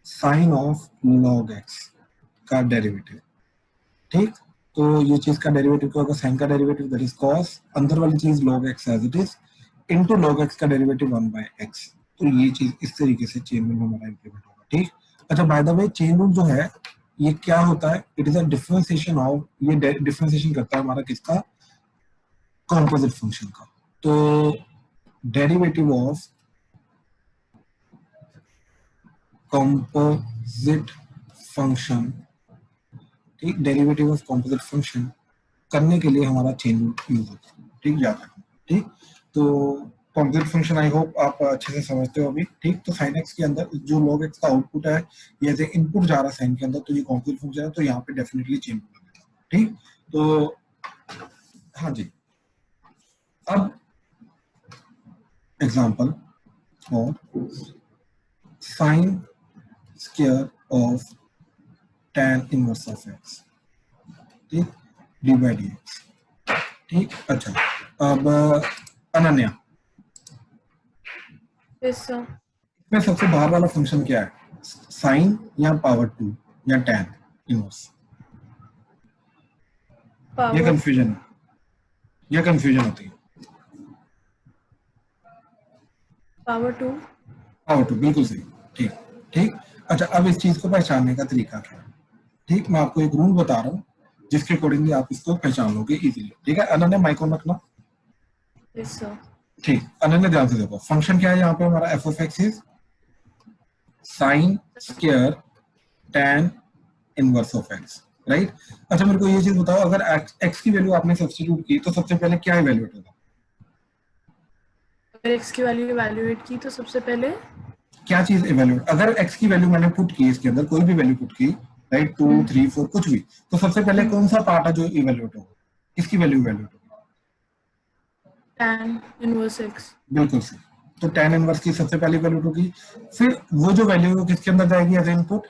[SPEAKER 1] sine of log x का डेरिवेटिव, ठीक। तो ये चीज का डेरिवेटिव क्या होगा? साइन का डेरिवेटिव दैट इज कॉस, अंदर वाली चीज log x as it is, into log x का डेरिवेटिव 1 बाय x। तो ये चीज इस तरीके से चेन रूल हमारा इंप्लीमेंट होगा, ठीक। अच्छा, by the way chain rule जो है ये क्या होता है? It is a differentiation of, ये डिफरेंशिएशन करता है हमारा किसका? कॉम्पोजिट फंक्शन का। तो डेरिवेटिव ऑफ कॉम्पोजिट फंक्शन, ठीक, डेरिवेटिव ऑफ कॉम्पोजिट फंक्शन करने के लिए हमारा चेन रूल यूज होता है, ठीक, याद रखना, ठीक। तो कॉम्पोजिट फंक्शन आई होप आप अच्छे से समझते हो अभी, ठीक। तो साइन एक्स के अंदर जो log x का आउटपुट है ये एज इनपुट जा रहा है साइन के अंदर, तो ये कॉम्पोजिट फंक्शन है, तो यहाँ पे डेफिनेटली चेन रूल लगेगा, ठीक। तो हाँ जी, अब एग्जांपल और sine square of tan inverse of x, ठीक, डी बाई डी एक्स, ठीक। अच्छा, अब अनन्या,
[SPEAKER 6] Yes, sir.
[SPEAKER 1] इसमें सबसे बाहर वाला फंक्शन क्या है? साइन या पावर 2 या tan इनवर्स? ये
[SPEAKER 6] Power.
[SPEAKER 1] कंफ्यूजन है, ये कंफ्यूजन होती है।
[SPEAKER 6] Power 2.
[SPEAKER 1] पावर 2 बिल्कुल सही, ठीक ठीक। अच्छा, अब इस चीज को पहचानने का तरीका क्या है? ठीक, मैं आपको एक रूल बता रहा हूँ जिसके अकॉर्डिंगली आप इसको पहचान लोगे इजीली, ठीक है। अनन्या माइक ऑन रखना,
[SPEAKER 6] Yes, sir.
[SPEAKER 1] ठीक। अनन्या ध्यान से देखो, फंक्शन क्या है यहाँ पे हमारा? F of x is sine square tan inverse of x, right. अच्छा, मेरे को ये चीज बताओ, अगर x की वैल्यू आपने सब्स्टिट्यूट की तो सबसे पहले क्या इवैल्यूएट होगा?
[SPEAKER 6] अगर x की वैल्यू इवैल्यूएट की तो सबसे पहले
[SPEAKER 1] क्या चीज इवैल्यूएट? अगर x की वैल्यू मैंने पुट की, इसके अंदर कोई भी वैल्यू पुट की, राइट, 2 3 4 कुछ भी, तो सबसे पहले कौन सा पार्ट है जो इवैल्यूएट होगा? किसकी वैल्यू इवैल्यूएट होगी?
[SPEAKER 6] tan inverse x.
[SPEAKER 1] बिल्कुल सही। तो tan इनवर्स की सबसे पहली वैल्यू होगी, फिर वो जो वैल्यू है किसके अंदर जाएगी एज इनपुट?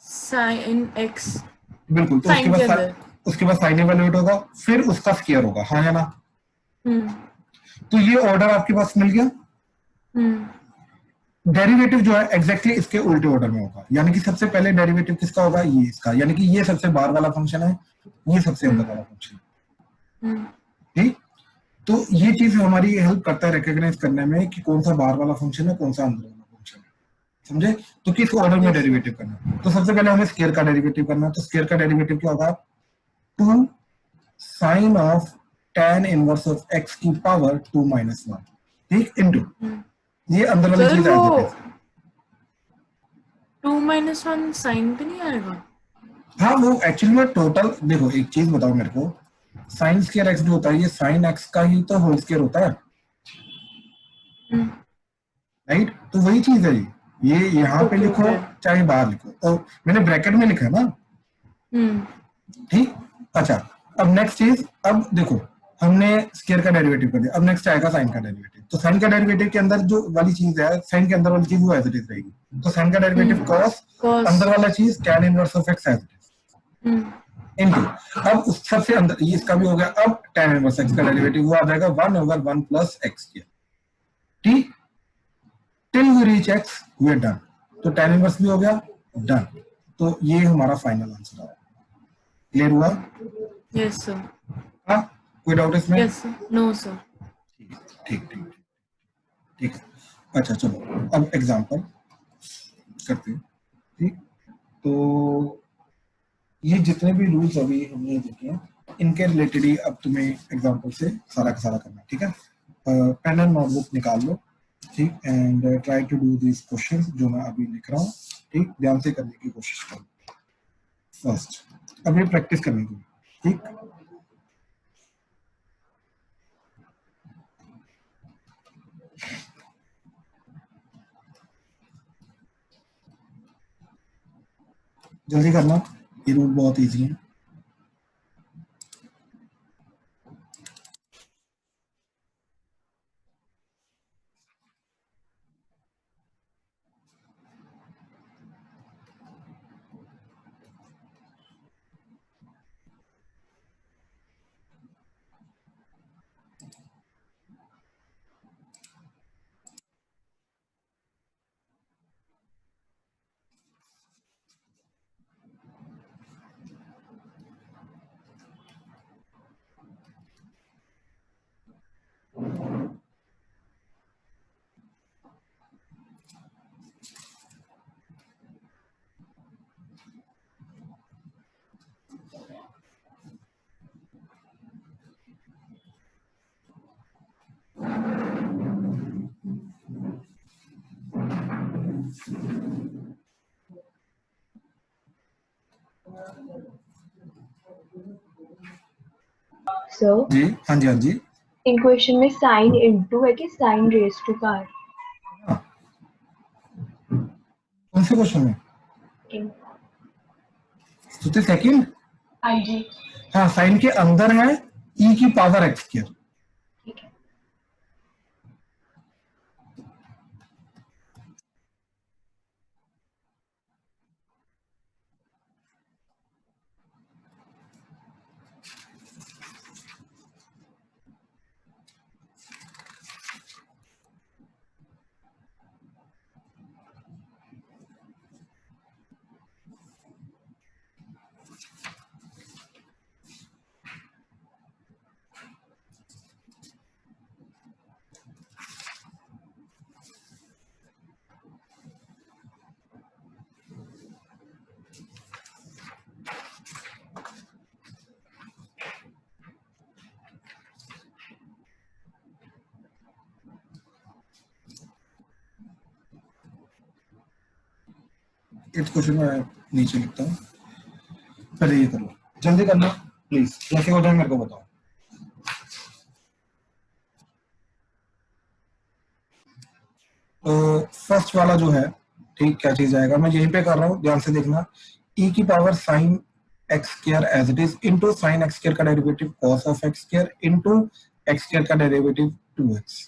[SPEAKER 6] sin x.
[SPEAKER 1] बिल्कुल, तो
[SPEAKER 6] Sin के अंदर.
[SPEAKER 1] उसके बाद साइन इवैल्यूएट होगा, फिर उसका स्क्वायर होगा, हाँ या ना? तो ये ऑर्डर आपके पास मिल गया। डेरिवेटिव जो है एग्जैक्टली इसके उल्टे ऑर्डर में होगा, यानी कि सबसे पहले डेरिवेटिव किसका होगा? ये इसका, यानी कि ये सबसे बाहर वाला फंक्शन है, ये सबसे अंदर वाला फंक्शन है, ठीक। तो ये चीज हमारी हेल्प करता है रिकॉग्नाइज करने में कि कौन सा बाहर वाला फंक्शन है, कौन सा अंदर वाला फंक्शन है, समझे? तो किस ऑर्डर में डेरिवेटिव करना है? तो सबसे पहले हमें स्क्वायर का डेरिवेटिव करना है, तो स्क्वायर का डेरिवेटिव क्या होगा? 2 sine of tan inverse of x की पावर 2 - 1, ठीक, इनटू ये अंदर वाली चीज आ जाती है।
[SPEAKER 6] 2 - 1 sin पे नहीं आएगा?
[SPEAKER 1] हाँ, वो एक्चुअली में टोटल, देखो एक चीज बताओ मेरे को, साइन स्क्वायर x जो होता है ये साइन x का ही तो होल स्क्वायर होता है, राइट। तो वही चीज है ये यहाँ पे लिखो चाहे बाहर लिखो, और मैंने ब्रैकेट में लिखा है ना, ठीक। अच्छा, अब नेक्स्ट चीज, अब देखो हमने स्क्वायर का डेरिवेटिव कर दिया, अब नेक्स्ट आएगा साइन का डेरिवेटिव। तो साइन का डेरिवेटिव के अंदर जो वाली चीज है, साइन के अंदर वाली चीज वो एज इट इज रहेगी। तो साइन का डेरिवेटिव cos,
[SPEAKER 7] cos
[SPEAKER 1] अंदर वाला चीज tan inverse of x as it is into, अब उस सबसे अंदर ये इसका भी हो गया, अब tan इनवर्स x का डेरिवेटिव वो आ जाएगा 1/1 प्लस x स्क्वायर। ठीक, till we reach x we are done. तो tan इनवर्स भी हो गया, डन। तो ये हमारा फाइनल आंसर है। क्लियर हुआ?
[SPEAKER 7] yes sir,
[SPEAKER 1] हाँ, कोई डाउट इसमें?
[SPEAKER 7] yes sir, no sir,
[SPEAKER 1] ठीक ठीक ठीक है। अच्छा चलो अब एग्जांपल करते हैं। ठीक, तो ये जितने भी रूल्स अभी हमने देखे हैं इनके रिलेटेड ही अब तुम्हें एग्जांपल से सारा का सारा करना है। ठीक है, पेन एंड नोटबुक निकाल लो। ठीक, and try to do this questions जो मैं अभी लिख रहा हूँ। ठीक, ध्यान से करने की कोशिश करो। फर्स्ट अब ये प्रैक्टिस करने की। ठीक, जल्दी करना, ये रूल बहुत इजी है।
[SPEAKER 6] सर
[SPEAKER 1] जी हाँ जी, हाँ जी।
[SPEAKER 6] इन क्वेश्चन में साइन इनटू है कि साइन रेज टू का है?
[SPEAKER 1] कौन से क्वेश्चन में?
[SPEAKER 6] इन-
[SPEAKER 1] स्तुति सेकंड।
[SPEAKER 6] हाँ जी,
[SPEAKER 1] हाँ, साइन के अंदर है e की पावर x स्क्वायर।
[SPEAKER 6] ठीक है।
[SPEAKER 1] इस क्वेश्चन में नीचे लिखता हूँ, पहले ये करो, जल्दी करना प्लीज, कैसे हो जाए मेरे को बताओ। तो फर्स्ट वाला जो है, ठीक, क्या चीज आएगा, मैं यहीं पे कर रहा हूँ, ध्यान से देखना। e की power sine x square as it is into sine x square का derivative cos of x square into x square का डेरिवेटिव 2x।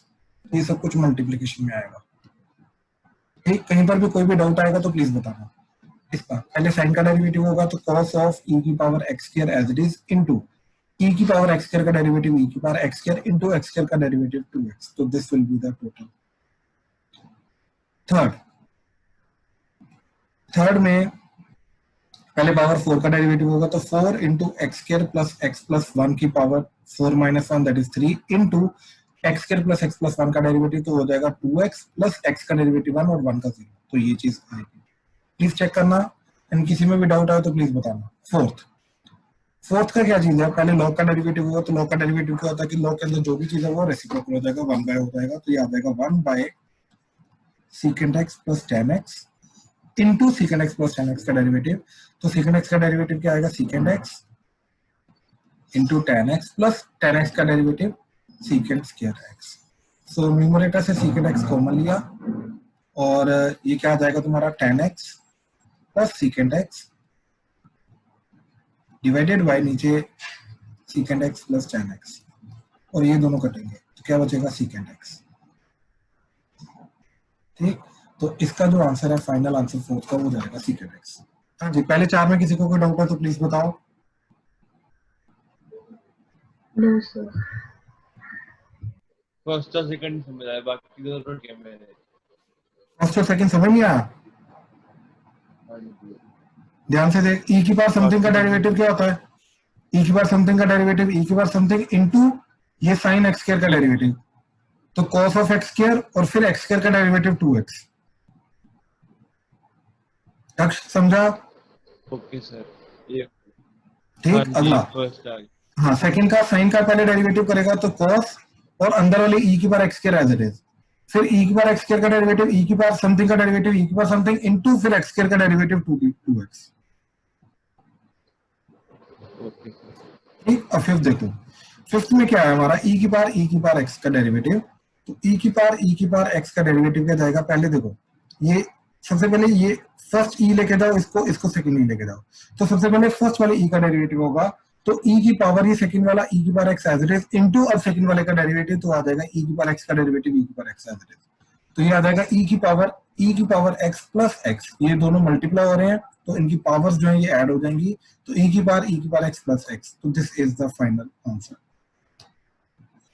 [SPEAKER 1] ये सब कुछ मल्टीप्लिकेशन में आएगा। ठीक, कहीं पर भी कोई भी डाउट आएगा तो प्लीज बताना। इसका पहले साइन का डेरिवेटिव होगा तो cos ऑफ e की power x square as it is into e की पावर एक्स स्क्वायर का डेरिवेटिव e की power x square into x square का डेरिवेटिव 2x। तो this will be the total. Third में पहले पावर 4 का derivative होगा तो 4 into x square plus x plus 1 की power 4 minus 1 that is 3 into x square plus x plus 1 का derivative तो हो जाएगा 2x प्लस x का डेरिवेटिव 1 और 1 का 0। तो ये चीज आएगी, प्लीज चेक करना। एंड किसी में भी डाउट आए तो प्लीज बताना। फोर्थ का क्या चीज है, पहले लॉग का डेरिवेटिव होगा तो लॉग का डेरिवेटिव क्या होता है कि लॉग के अंदर जो भी चीज है वो रेसिप्रोकल हो जाएगा, 1 बाय हो जाएगा। तो ये आ जाएगा 1 by secant x plus tan x into secant x plus tan x का डेरिवेटिव। तो सीकेंट एक्स का डेरिवेटिव क्या आएगा, secant x into tan x plus tan x का derivative secant square x. So numerator से सीकेंट एक्स कॉमन लिया और ये क्या आ जाएगा तुम्हारा tan x plus secant x divided by नीचे secant x plus tan x, और ये दोनों कटेंगे तो क्या बचेगा सीकेंड एक्स। ठीक, तो इसका जो आंसर है फाइनल आंसर फोर्थ का वो जाएगा सीकेंड एक्स। हाँ जी, पहले चार में किसी को कोई डाउट है तो प्लीज बताओ।
[SPEAKER 6] No, sir.
[SPEAKER 3] फर्स्ट और सेकंड समझ आया, बाकी तो नोट किया मैंने।
[SPEAKER 1] फर्स्ट और सेकंड समझ नहीं आया?
[SPEAKER 3] हाँ जी।
[SPEAKER 1] ध्यान से देख, e की पावर समथिंग का डेरिवेटिव क्या होता है? e की पावर समथिंग का डेरिवेटिव e की पावर समथिंग इनटू ये sin x स्क्वायर का डेरिवेटिव, तो cos ऑफ x स्क्वायर और फिर x स्क्वायर का डेरिवेटिव 2x। तक समझा?
[SPEAKER 3] ओके सर, ये
[SPEAKER 1] ठीक,
[SPEAKER 3] हाँ जी,
[SPEAKER 1] अगला
[SPEAKER 3] फर्स्ट आ गया।
[SPEAKER 1] हाँ सेकंड का sin का पहले डेरिवेटिव करेगा तो cos और अंदर वाले e की पावर x स्क्वायर एज इट इज, फिर e की पावर x स्क्वायर का डेरिवेटिव e की पावर समथिंग का डेरिवेटिव e की पावर समथिंग इनटू फिर x स्क्वायर का डेरिवेटिव 2x।
[SPEAKER 3] Okay sir.
[SPEAKER 1] ठीक, अब फिफ्थ देखो, फिफ्थ में क्या है हमारा e की पावर x का डेरिवेटिव, तो e की पावर x का डेरिवेटिव क्या जाएगा? पहले देखो, ये सबसे पहले ये फर्स्ट e लेके जाओ, इसको सेकंड e लेके जाओ, तो सबसे पहले फर्स्ट वाले e का डेरिवेटिव होगा, तो e की पावर ये सेकंड वाला e की power x as it is into अब सेकंड वाले का डेरिवेटिव, तो आ जाएगा e की पावर x का डेरिवेटिव e की power x as it is, तो ये आ जाएगा e की पावर x प्लस x, ये दोनों मल्टीप्लाई हो रहे हैं तो इनकी पावर्स जो है ये ऐड हो जाएंगी, तो e की पावर x प्लस x, तो this is the final answer.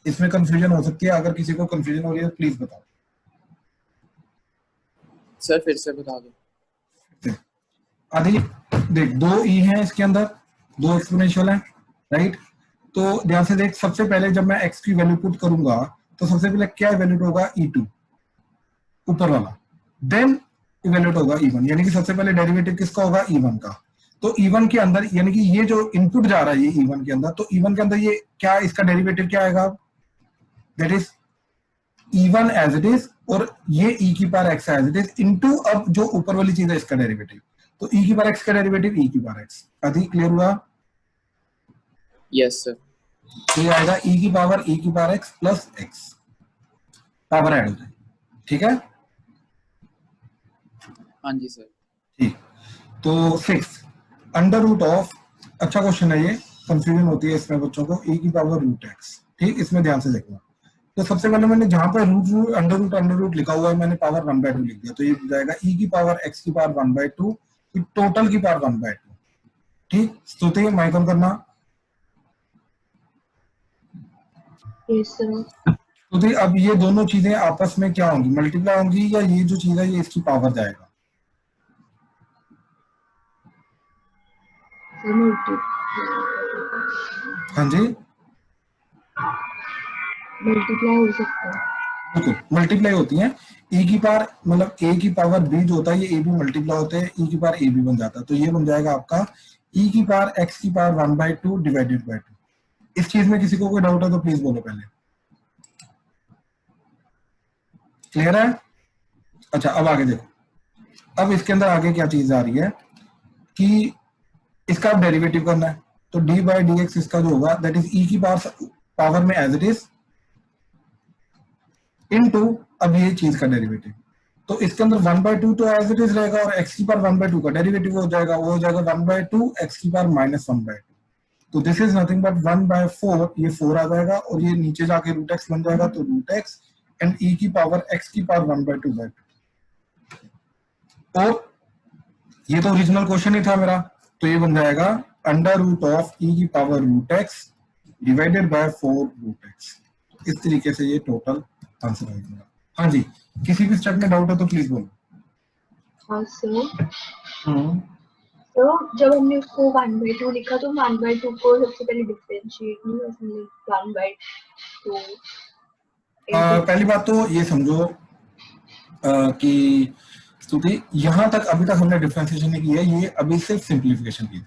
[SPEAKER 1] इसमें कंफ्यूजन हो सकती है, अगर किसी को कंफ्यूजन हो रही है तो प्लीज बताओ।
[SPEAKER 8] सर फिर से बता दो।
[SPEAKER 1] आदि देख, दो ई हैं इसके अंदर, दो एक्सपोनेंशियल हैं, राइट? तो ध्यान से देख, सबसे पहले जब मैं x की वैल्यू पुट करूंगा तो सबसे पहले क्या इवैल्यूएट होगा? e2 ऊपर वाला, देन इवैल्यूएट होगा e1, यानी कि सबसे पहले डेरिवेटिव किसका होगा? e1 का। तो e1 के अंदर यानी कि ये जो इनपुट जा रहा है ये e1 के अंदर, तो e1 के अंदर ये क्या, इसका डेरिवेटिव क्या आएगा? That is e1 as it is, और ये e की power x as it is into अब जो ऊपर वाली चीज है इसका डेरिवेटिव, तो e की पावर x का डेरिवेटिव e की पावर x। अधिक क्लियर हुआ?
[SPEAKER 8] Yes sir.
[SPEAKER 1] तो ये आएगा e की power x plus x, power add हो जाए, ठीक है?
[SPEAKER 8] हाँ जी सर।
[SPEAKER 1] ठीक, तो सिक्स अंडर रूट ऑफ, अच्छा क्वेश्चन है ये, कंफ्यूजन होती है इसमें बच्चों को, e की पावर रूट x। ठीक, इसमें ध्यान से देखना, तो सबसे पहले मैंने जहां पर अंडर रूट लिखा हुआ है मैंने पावर 1/2 लिख दिया, तो ये जाएगा e की पावर x की पावर 1/2, फिर टोटल की पावर 1/2। ठीक, स्तुति माइकल करना।
[SPEAKER 6] Yes, sir.
[SPEAKER 1] स्तुति, अब ये दोनों चीजें आपस में क्या होंगी? मल्टीप्लाई होंगी, या ये जो चीज है ये इसकी पावर जाएगा?
[SPEAKER 6] Sir,
[SPEAKER 1] हाँ जी,
[SPEAKER 6] multiply हो सकता है।
[SPEAKER 1] बिल्कुल मल्टीप्लाई होती हैं, e की पावर मतलब a की पावर b जो होता है ये a भी मल्टीप्लाई होते हैं, e की पावर a भी बन जाता है, तो ये बन जाएगा आपका e की पावर x की पावर 1/2 डिवाइडेड बाय 2। इस चीज में किसी को कोई डाउट है तो प्लीज बोलो पहले। क्लियर है? अच्छा, अब आगे देखो, अब इसके अंदर आगे क्या चीज आ रही है कि इसका अब डेरिवेटिव करना है, तो d बाई डी एक्स इसका जो होगा दैट इज e की पावर में एज इट इज इनटू अब ये चीज का डेरिवेटिव, तो इसके अंदर 1/2 तो एज इट इज रहेगा, और x की पावर 1/2 का डेरिवेटिव हो जाएगा, वो हो जाएगा 1/2 x की पावर माइनस 1/2, तो दिस इज नथिंग बट 1/4, ये 4 आ जाएगा, और ये नीचे जाके रूट x बन जाएगा, तो रूट x एंड e की पावर x की पावर 1/2/2। और ये तो ओरिजिनल क्वेश्चन ही था मेरा, तो ये बन जाएगा अंडर रूट ऑफ e की power root x divided by 4 root x। इस तरीके से ये टोटल आंसर आएगा। हाँ जी, किसी भी स्टेप में डाउट है तो प्लीज बोलो।
[SPEAKER 6] हाँ सर, तो जब हमने उसको 1/2 लिखा तो 1/2 को सबसे पहले डिफरेंशिएट नहीं उसमें 1/2।
[SPEAKER 1] पहली बात तो ये समझो कि स्तुति यहां तक अभी तक हमने डिफरेंशिएशन नहीं की है, ये अभी सिर्फ सिंप्लीफिकेशन की थी।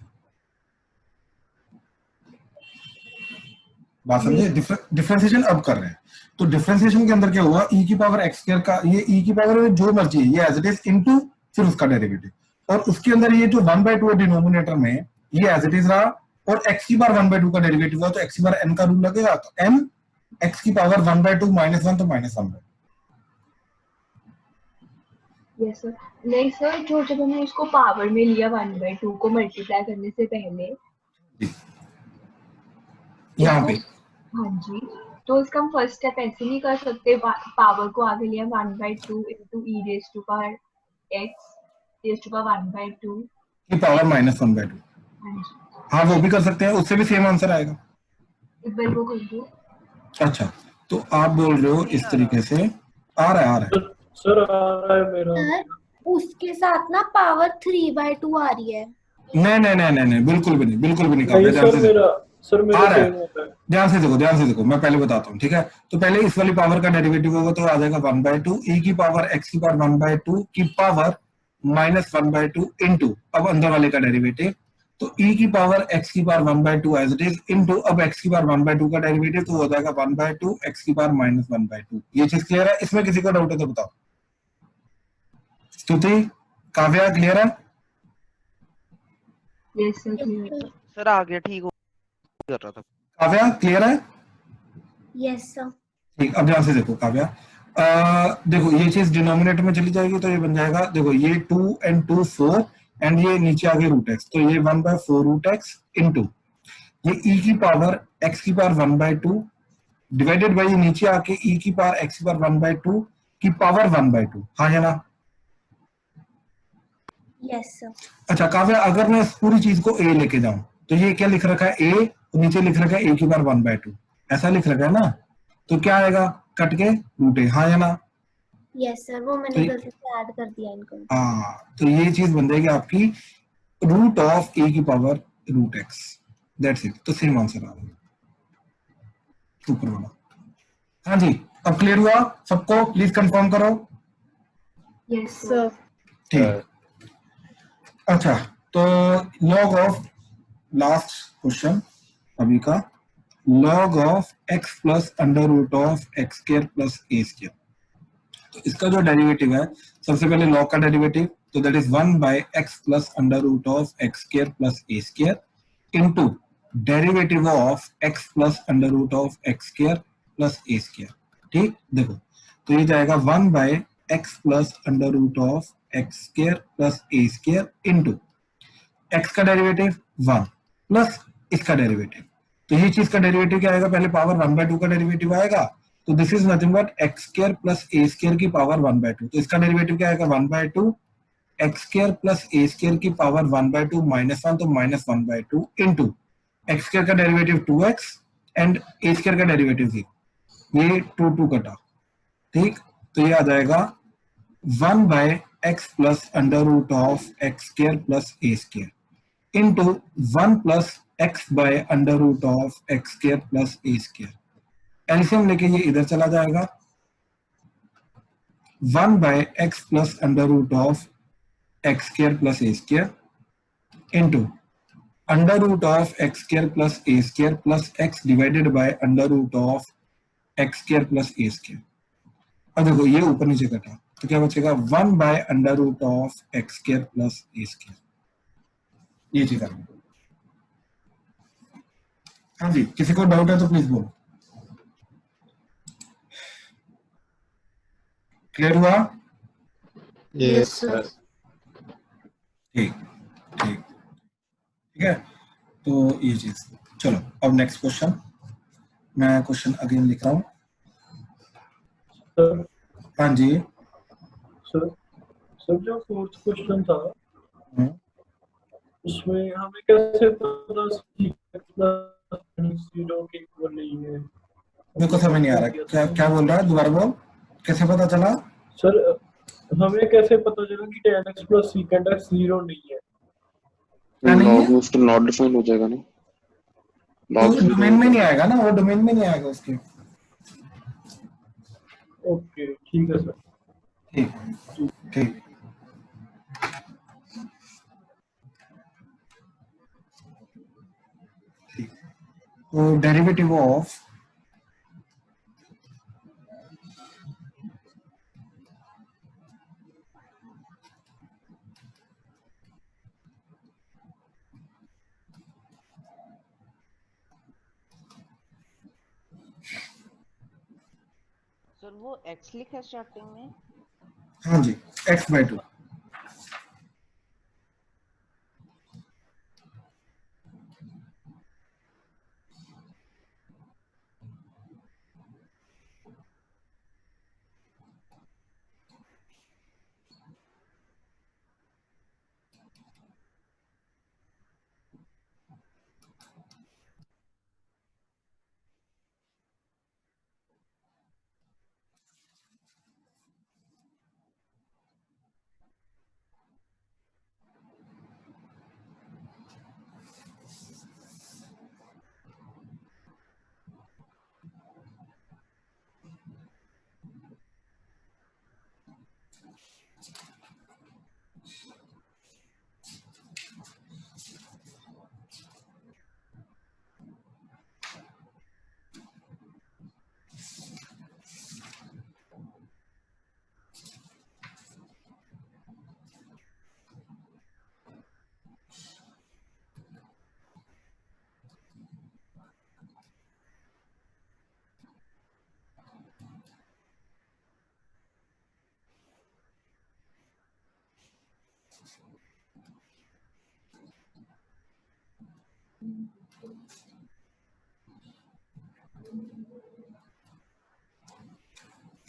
[SPEAKER 1] बात समझे? डिफरेंशिएशन अब कर रहे हैं, तो डिफरेंशिएशन के अंदर क्या हुआ? e की पावर x स्क्वायर का ये e की पावर जो मर्जी है ये एज इट इज इनटू फिर उसका डेरिवेटिव, और उसके अंदर ये जो 1/2 है डिनोमिनेटर में ये एज इट इज रहा, और x की पावर 1/2 का डेरिवेटिव हुआ, तो x की पावर n का रूल लगेगा, तो m x की पावर 1/2 माइनस 1 तो माइनस 1।
[SPEAKER 6] Yes sir. नहीं सर, जो जब हमने उसको पावर में लिया 1/2 को मल्टीप्लाई करने से पहले,
[SPEAKER 1] यहाँ पे
[SPEAKER 6] हाँ जी, तो इसका हम फर्स्ट स्टेप ऐसे नहीं कर सकते, पावर को आगे लिया 1/2 into e raised to power x raised to power 1/2।
[SPEAKER 1] की पावर -1/2।
[SPEAKER 6] हाँ जी,
[SPEAKER 1] हाँ वो भी कर सकते हैं, उससे भी सेम आंसर आएगा।
[SPEAKER 6] एक बार वो कर दो।
[SPEAKER 1] अच्छा, तो आप बोल रहे हो इस तरीके से, आ रहा है
[SPEAKER 9] सर आ रहा है मेरा।
[SPEAKER 10] सर उसके साथ ना पावर 3/2 आ रही है।
[SPEAKER 1] नहीं नहीं नहीं नहीं नहीं, बिल्कुल भी नहीं, बिल्कुल भी नहीं।
[SPEAKER 9] नहीं सर मेरा
[SPEAKER 1] आ रहा
[SPEAKER 9] सेम होता है।
[SPEAKER 1] है, ध्यान से देखो, मैं पहले बताता हूँ, ठीक है। तो पहले इस वाली पावर का डेरिवेटिव होगा तो आ जाएगा 1/2 e की पावर x की पावर 1/2 की पावर -1/2 इनटू, अब अंदर वाले का डेरिवेटिव, तो e की पावर x की power 1/2 as it is into, अब x की पावर 1/2 का डेरिवेटिव तो हो जाएगा 1/2 x की पावर -1/2। ये चीज क्लियर है? इसमें किसी को डाउट है तो बताओ। स्तुति, काव्या, क्लियर है?
[SPEAKER 6] Yes sir, clear.
[SPEAKER 4] सर आगे ठीक हो कर रहा था।
[SPEAKER 1] काव्या क्लियर है?
[SPEAKER 10] Yes sir.
[SPEAKER 1] ठीक, अब ध्यान से देखो काव्या, देखो ये चीज डिनोमिनेटर में चली जाएगी तो ये बन जाएगा, देखो ये 2 and 2 4 एंड ये नीचे आगे √x, तो ये 1/4 √x इनटू ये e की पावर x की पावर 1/2 डिवाइडेड बाय ये नीचे आके e की पावर x की पावर 1/2 की पावर 1/2। हाँ है ना?
[SPEAKER 10] Yes sir.
[SPEAKER 1] अच्छा काव्या, अगर मैं इस पूरी चीज को a लेके जाऊं तो ये क्या लिख रखा है a, और नीचे लिख रखा है a की पावर 1/2, ऐसा लिख रखा है ना, तो क्या आएगा? कट के √a। हाँ है ना?
[SPEAKER 10] यस सर, वो मैंने गलती से ऐड कर दिया इनको।
[SPEAKER 1] हाँ, तो ये चीज बन जाएगी आपकी रूट ऑफ a की पावर √x, दैट्स इट। तो सेम आंसर आ रहा है ऊपर वाला। हाँ जी, अब क्लियर हुआ सबको? प्लीज कंफर्म करो।
[SPEAKER 6] Yes sir.
[SPEAKER 1] ठीक, अच्छा, तो लॉग ऑफ, लास्ट क्वेश्चन अभी का, log of x plus √(x² + a²। तो इसका जो डेरिवेटिव है, सबसे पहले लॉग का डेरिवेटिव, तो that is 1/x plus √(x² + a² into derivative of x plus √(x² + a²। ठीक, देखो तो ये जाएगा 1/x plus √(x² + a² into x का डेरिवेटिव 1 प्लस इसका डेरिवेटिव, तो ये चीज का डेरिवेटिव क्या आएगा? पहले पावर 1/2 का डेरिवेटिव आएगा, तो this is nothing but x² + a² की पावर 1/2, तो इसका डेरिवेटिव क्या आएगा? 1/2 x² + a² की पावर 1/2 -1, तो -1/2 इनटू x² का डेरिवेटिव 2x एंड a² का डेरिवेटिव 3, ये 2 कटा। ठीक, तो ये आ जाएगा 1/x plus √(x² + a² into 1 plus x by √(x² + a²। LCM लेके ये इधर चला जाएगा, 1/x plus √(x² + a² into √(x² + a² plus x divided by √(x² + a²। अब देखो ये ऊपर नीचे कटा, तो क्या बचेगा? 1/√(x² + a²। ये चीज आ गई। हाँ जी, किसी को डाउट है तो प्लीज बोलो। क्लियर हुआ?
[SPEAKER 7] Yes sir.
[SPEAKER 1] ठीक ठीक ठीक है, तो ये चीज। चलो अब नेक्स्ट क्वेश्चन, मैं क्वेश्चन अगेन लिख रहा हूँ।
[SPEAKER 9] सर
[SPEAKER 1] हाँ जी,
[SPEAKER 9] सर जो फोर्थ क्वेश्चन था उसमें हमें कैसे पता जीरो के इक्वल नहीं है?
[SPEAKER 1] मेरे को समझ नहीं आ रहा, क्या बोल रहा है? दोबारा बोल, कैसे पता चला?
[SPEAKER 9] सर हमें कैसे पता चला कि tan x + secant x 0 नहीं है?
[SPEAKER 5] लॉग में तो नॉट डिफाइन हो जाएगा ना,
[SPEAKER 1] लॉग डोमेन में नहीं आएगा ना, वो डोमेन में नहीं आएगा उसके।
[SPEAKER 9] ओके ठीक है सर।
[SPEAKER 1] ठीक ठीक, तो डेरिवेटिव ऑफ
[SPEAKER 4] सर वो x लिखा है स्टार्टिंग में।
[SPEAKER 1] हाँ जी, x/2।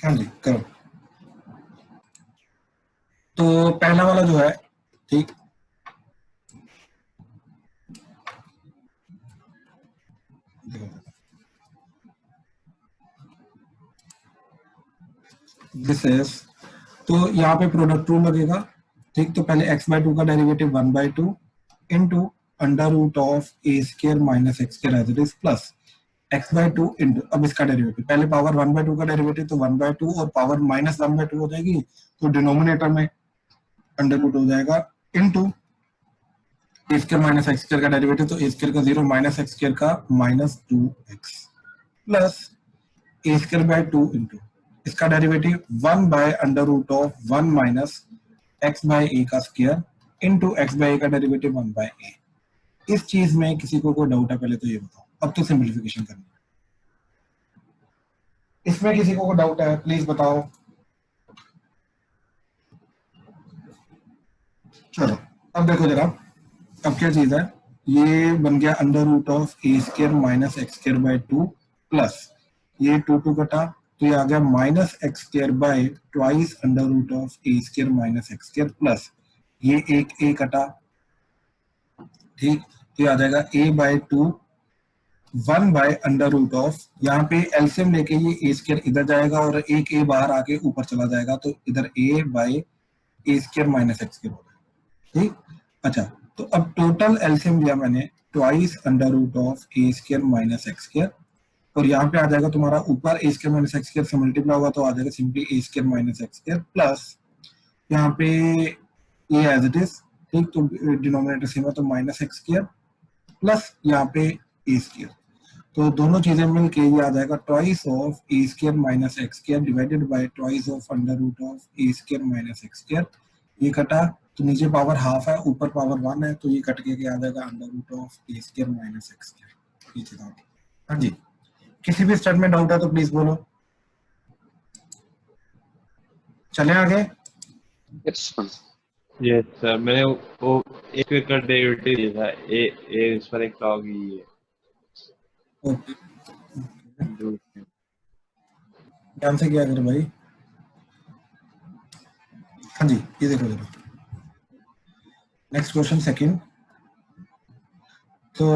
[SPEAKER 1] हाँ जी करो। तो पहला वाला जो है, ठीक, दिस इज, तो यहाँ पे प्रोडक्ट रूल लगेगा, ठीक। तो पहले x/2 का derivative 1/2 into under root of a square minus x square as it is plus x/2 into, अब इसका डेरिवेटिव पहले पावर 1/2 का डेरिवेटिव तो 1/2 और पावर माइनस 1/2 हो जाएगी, तो डिनोमिनेटर में अंडर रूट हो जाएगा इंटू ए स्क्वायर माइनस एक्स स्क्वायर का डेरिवेटिव, तो ए स्क्वायर का 0 माइनस एक्स स्क्वायर का -2x plus a square by 2 into इसका derivative 1 by under root of 1 minus x by a का square into x by a का derivative 1 bye ए। इस चीज में किसी को कोई डाउट है पहले तो ये बताओ, अब तो सिंपलीफिकेशन करनी है। इसमें किसी को कोई डाउट है प्लीज बताओ। चलो अब देखो जरा, अब क्या चीज है, ये बन गया under root of a square minus x square by 2 plus ये 2 कटा, तो ये आ गया minus x square by twice under root of a square minus x square plus ये एक ए कटा, ठीक। तो ये आ जाएगा a by 2 1 by under root of, यहाँ पे एलसीएम लेके ये ए स्क्वायर इधर जाएगा और एक ए बाहर आके ऊपर चला जाएगा, तो इधर a by a square minus x square हो जाएगा, ठीक। अच्छा, तो अब टोटल एलसीएम लिया मैंने twice under root of a square minus x square, और यहाँ पे आ जाएगा तुम्हारा ऊपर a square minus x square से मल्टीप्लाई होगा तो आ जाएगा simply a square minus x square plus यहाँ पे ए एज इट इज, ठीक। तो डिनोमिनेटर सेम है तो माइनस एक्स स्क्वायर प्लस यहाँ पे ए स्क्वायर, तो दोनों चीजें मिलके ये आ जाएगा twice of a square minus x square divided by twice of under root of a square minus x square. ये कटा तो नीचे पावर हाफ है ऊपर पावर 1 है, तो ये कट के आ जाएगा under root of a square minus x square. ये चीज हाँ जी, किसी भी स्टेप में डाउट है तो प्लीज बोलो। चले आगे।
[SPEAKER 3] यस सर, मैंने वो एक का डेरिवेटिव लिया था, ए इस पर एक लॉग ही है।
[SPEAKER 1] ओके, ध्यान से क्या करो भाई। हाँ जी, ये देखो जरा नेक्स्ट क्वेश्चन सेकंड, तो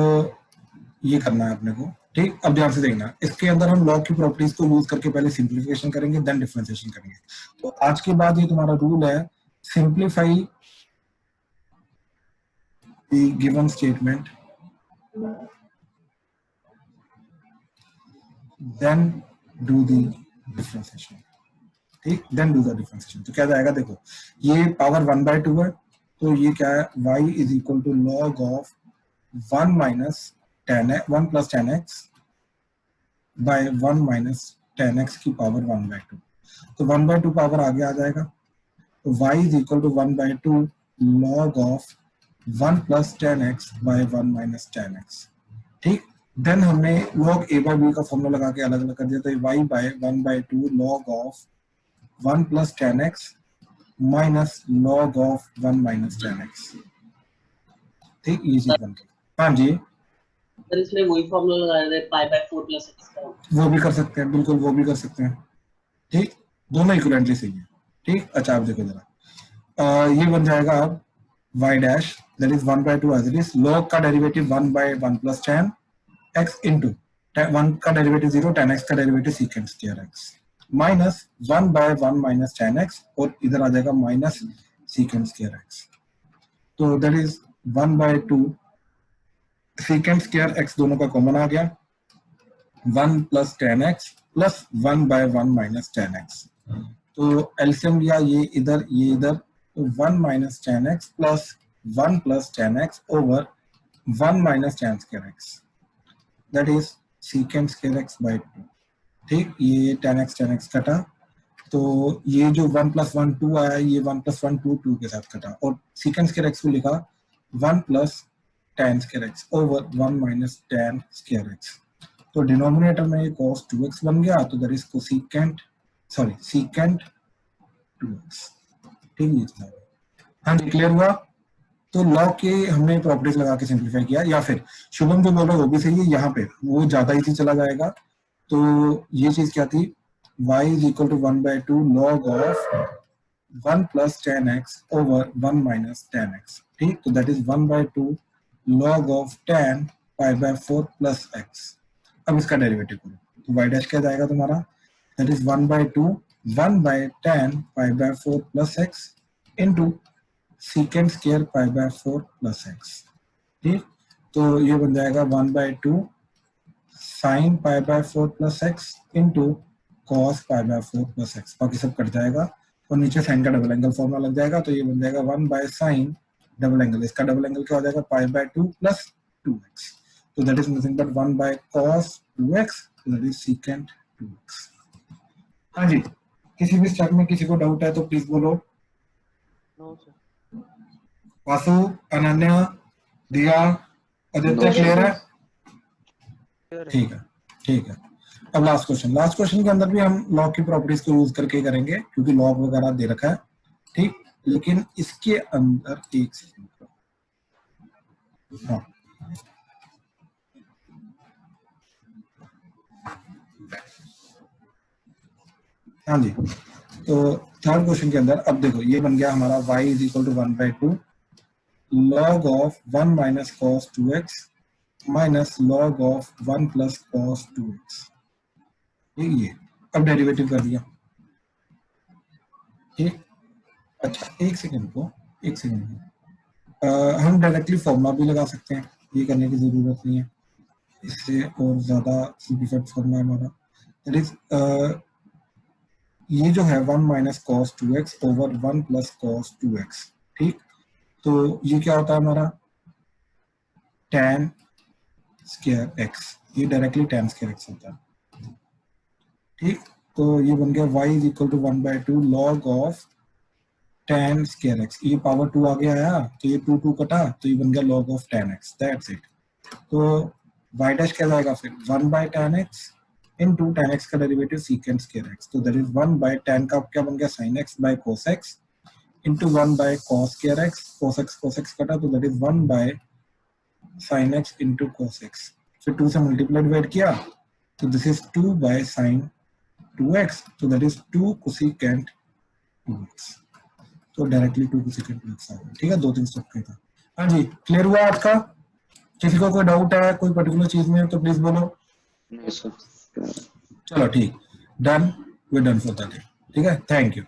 [SPEAKER 1] ये करना है अपने को, ठीक। अब ध्यान से देखना, इसके अंदर हम लॉग की प्रॉपर्टीज को यूज करके पहले सिंप्लीफिकेशन करेंगे देन डिफरेंशिएशन करेंगे। तो आज के बाद ये तुम्हारा रूल है, simplify the given statement then do the differentiation, ठीक। Then do the differentiation. तो क्या जाएगा, देखो ये पावर 1/2 है, तो ये क्या है, y is equal to log of 1 minus 1 plus 10x by 1 minus 10x की पावर 1/2, तो 1/2 पावर आगे आ जाएगा, तो y is equal to 1/2 log of 1 plus 10x by 1 minus 10x, ठीक। देन हमने लॉग a बाय b का फॉर्मूला लगा के अलग अलग कर दिया, तो y by 1/2 log of 1 plus 10x minus log of 1 minus 10x, ठीक। ये चीज बन गई। हाँ जी
[SPEAKER 2] सर, इसमें वही फॉर्मूला लगाया है π/4 + x का,
[SPEAKER 1] वो भी कर सकते हैं, बिल्कुल वो भी कर सकते हैं, ठीक। दोनों इक्विवेलेंटली सही है, ठीक। अच्छा आप देखो जरा, ये बन जाएगा अब y dash that is 1/2 as it is, log का डेरिवेटिव 1/1 प्लस 10x इंटू 1 का डेरिवेटिव 0, 10x का derivative secant square x minus 1/1 minus 10x, और इधर आ जाएगा माइनस सीकेंड स्क्वायर x, तो that is 1/2 secant square x दोनों का कॉमन आ गया, 1 plus 10x plus 1/1 minus 10x, तो एलसीएम लिया ये इधर ये इधर, तो 1 minus 10x plus 1 plus 10x over 1 minus 10 square x, that is secant square x by 2, ठीक। ये 10x कटा, तो ये जो 1 + 1 2 आया, ये 1 + 1 2 के साथ कटा, और सीकेंड स्क्वायर x को लिखा 1 plus 10 square x over 1 minus 10 square x, तो डिनोमिनेटर में ये cos 2x बन गया, तो that is cosecant secant 2x, ठीक। ये हाँ जी क्लियर हुआ। तो लॉग के हमने प्रॉपर्टीज लगा के सिंप्लीफाई किया, या फिर शुभम जो बोल रहा है वो भी सही है, यहाँ पे वो ज्यादा इजी चला जाएगा। तो ये चीज क्या थी, y is equal to 1/2 log of 1 plus tan x over 1 minus tan x, ठीक। तो that is 1/2 log of tan pi by 4 plus x। अब इसका डेरिवेटिव करो तो y डैश क्या जाएगा तुम्हारा, that is 1/2 1 by tan pi by 4 plus x into secant square pi by 4 plus x, ठीक। तो ये बन जाएगा 1/2 sin pi by 4 plus x into cos pi by 4 plus x, बाकी सब कट जाएगा और नीचे साइन का डबल एंगल फॉर्मूला लग जाएगा। तो ये बन जाएगा 1 by sin डबल एंगल, इसका डबल एंगल क्या हो जाएगा pi by 2 plus 2x, तो that is nothing but 1 by cos 2x, that is secant 2x। हाँ जी, किसी भी स्टेप में किसी को डाउट है तो प्लीज बोलो।
[SPEAKER 4] No sir.
[SPEAKER 1] वासु, अनन्या, दिया, आदित्य क्लियर है? ठीक है, ठीक है। अब लास्ट क्वेश्चन के अंदर भी हम लॉग की प्रॉपर्टीज को यूज करके करेंगे क्योंकि लॉग वगैरह दे रखा है, ठीक। लेकिन इसके अंदर एक सेकंड, हाँ हाँ जी। तो थर्ड क्वेश्चन के अंदर अब देखो ये बन गया हमारा y is equal to 1/2 log of 1 minus cos 2x minus log of 1 plus cos 2x, ये अब डेरिवेटिव कर दिया, ठीक। अच्छा एक सेकंड को हम डायरेक्टली फॉर्मूला भी लगा सकते हैं, ये करने की जरूरत नहीं है, इससे और ज्यादा सिंपलीफाइड फॉर्मूला हमारा दैट इज ये जो है 1 minus cos 2x over 1 plus cos 2x, ठीक। तो ये क्या होता है हमारा tan square x, ये डायरेक्टली tan square x होता है, ठीक। तो ये बन गया y is equal to 1/2 log of tan square x, ये पावर 2 आगे आया तो ये 2 कटा तो ये बन गया log of tan x, that's it. तो y डैश क्या जाएगा फिर 1 by tan x into tan x का डेरिवेटिव secant square x, तो दैट इज 1 by tan का क्या बन गया sin x by cos x into 1 by cos square x, cos x कटा तो that is 1 by sin x into cos x, फिर 2 से मल्टीप्लाई डिवाइड किया तो this is 2 by sin 2x, तो दैट इज 2 cosecant 2x, तो directly 2 cosecant 2x आ गया, ठीक है। 2-3 स्टेप का था। हाँ जी, क्लियर हुआ आज का? किसी को कोई डाउट है कोई पर्टिकुलर चीज में तो प्लीज बोलो। चलो ठीक, done, we done for the day, ठीक है। Thank you.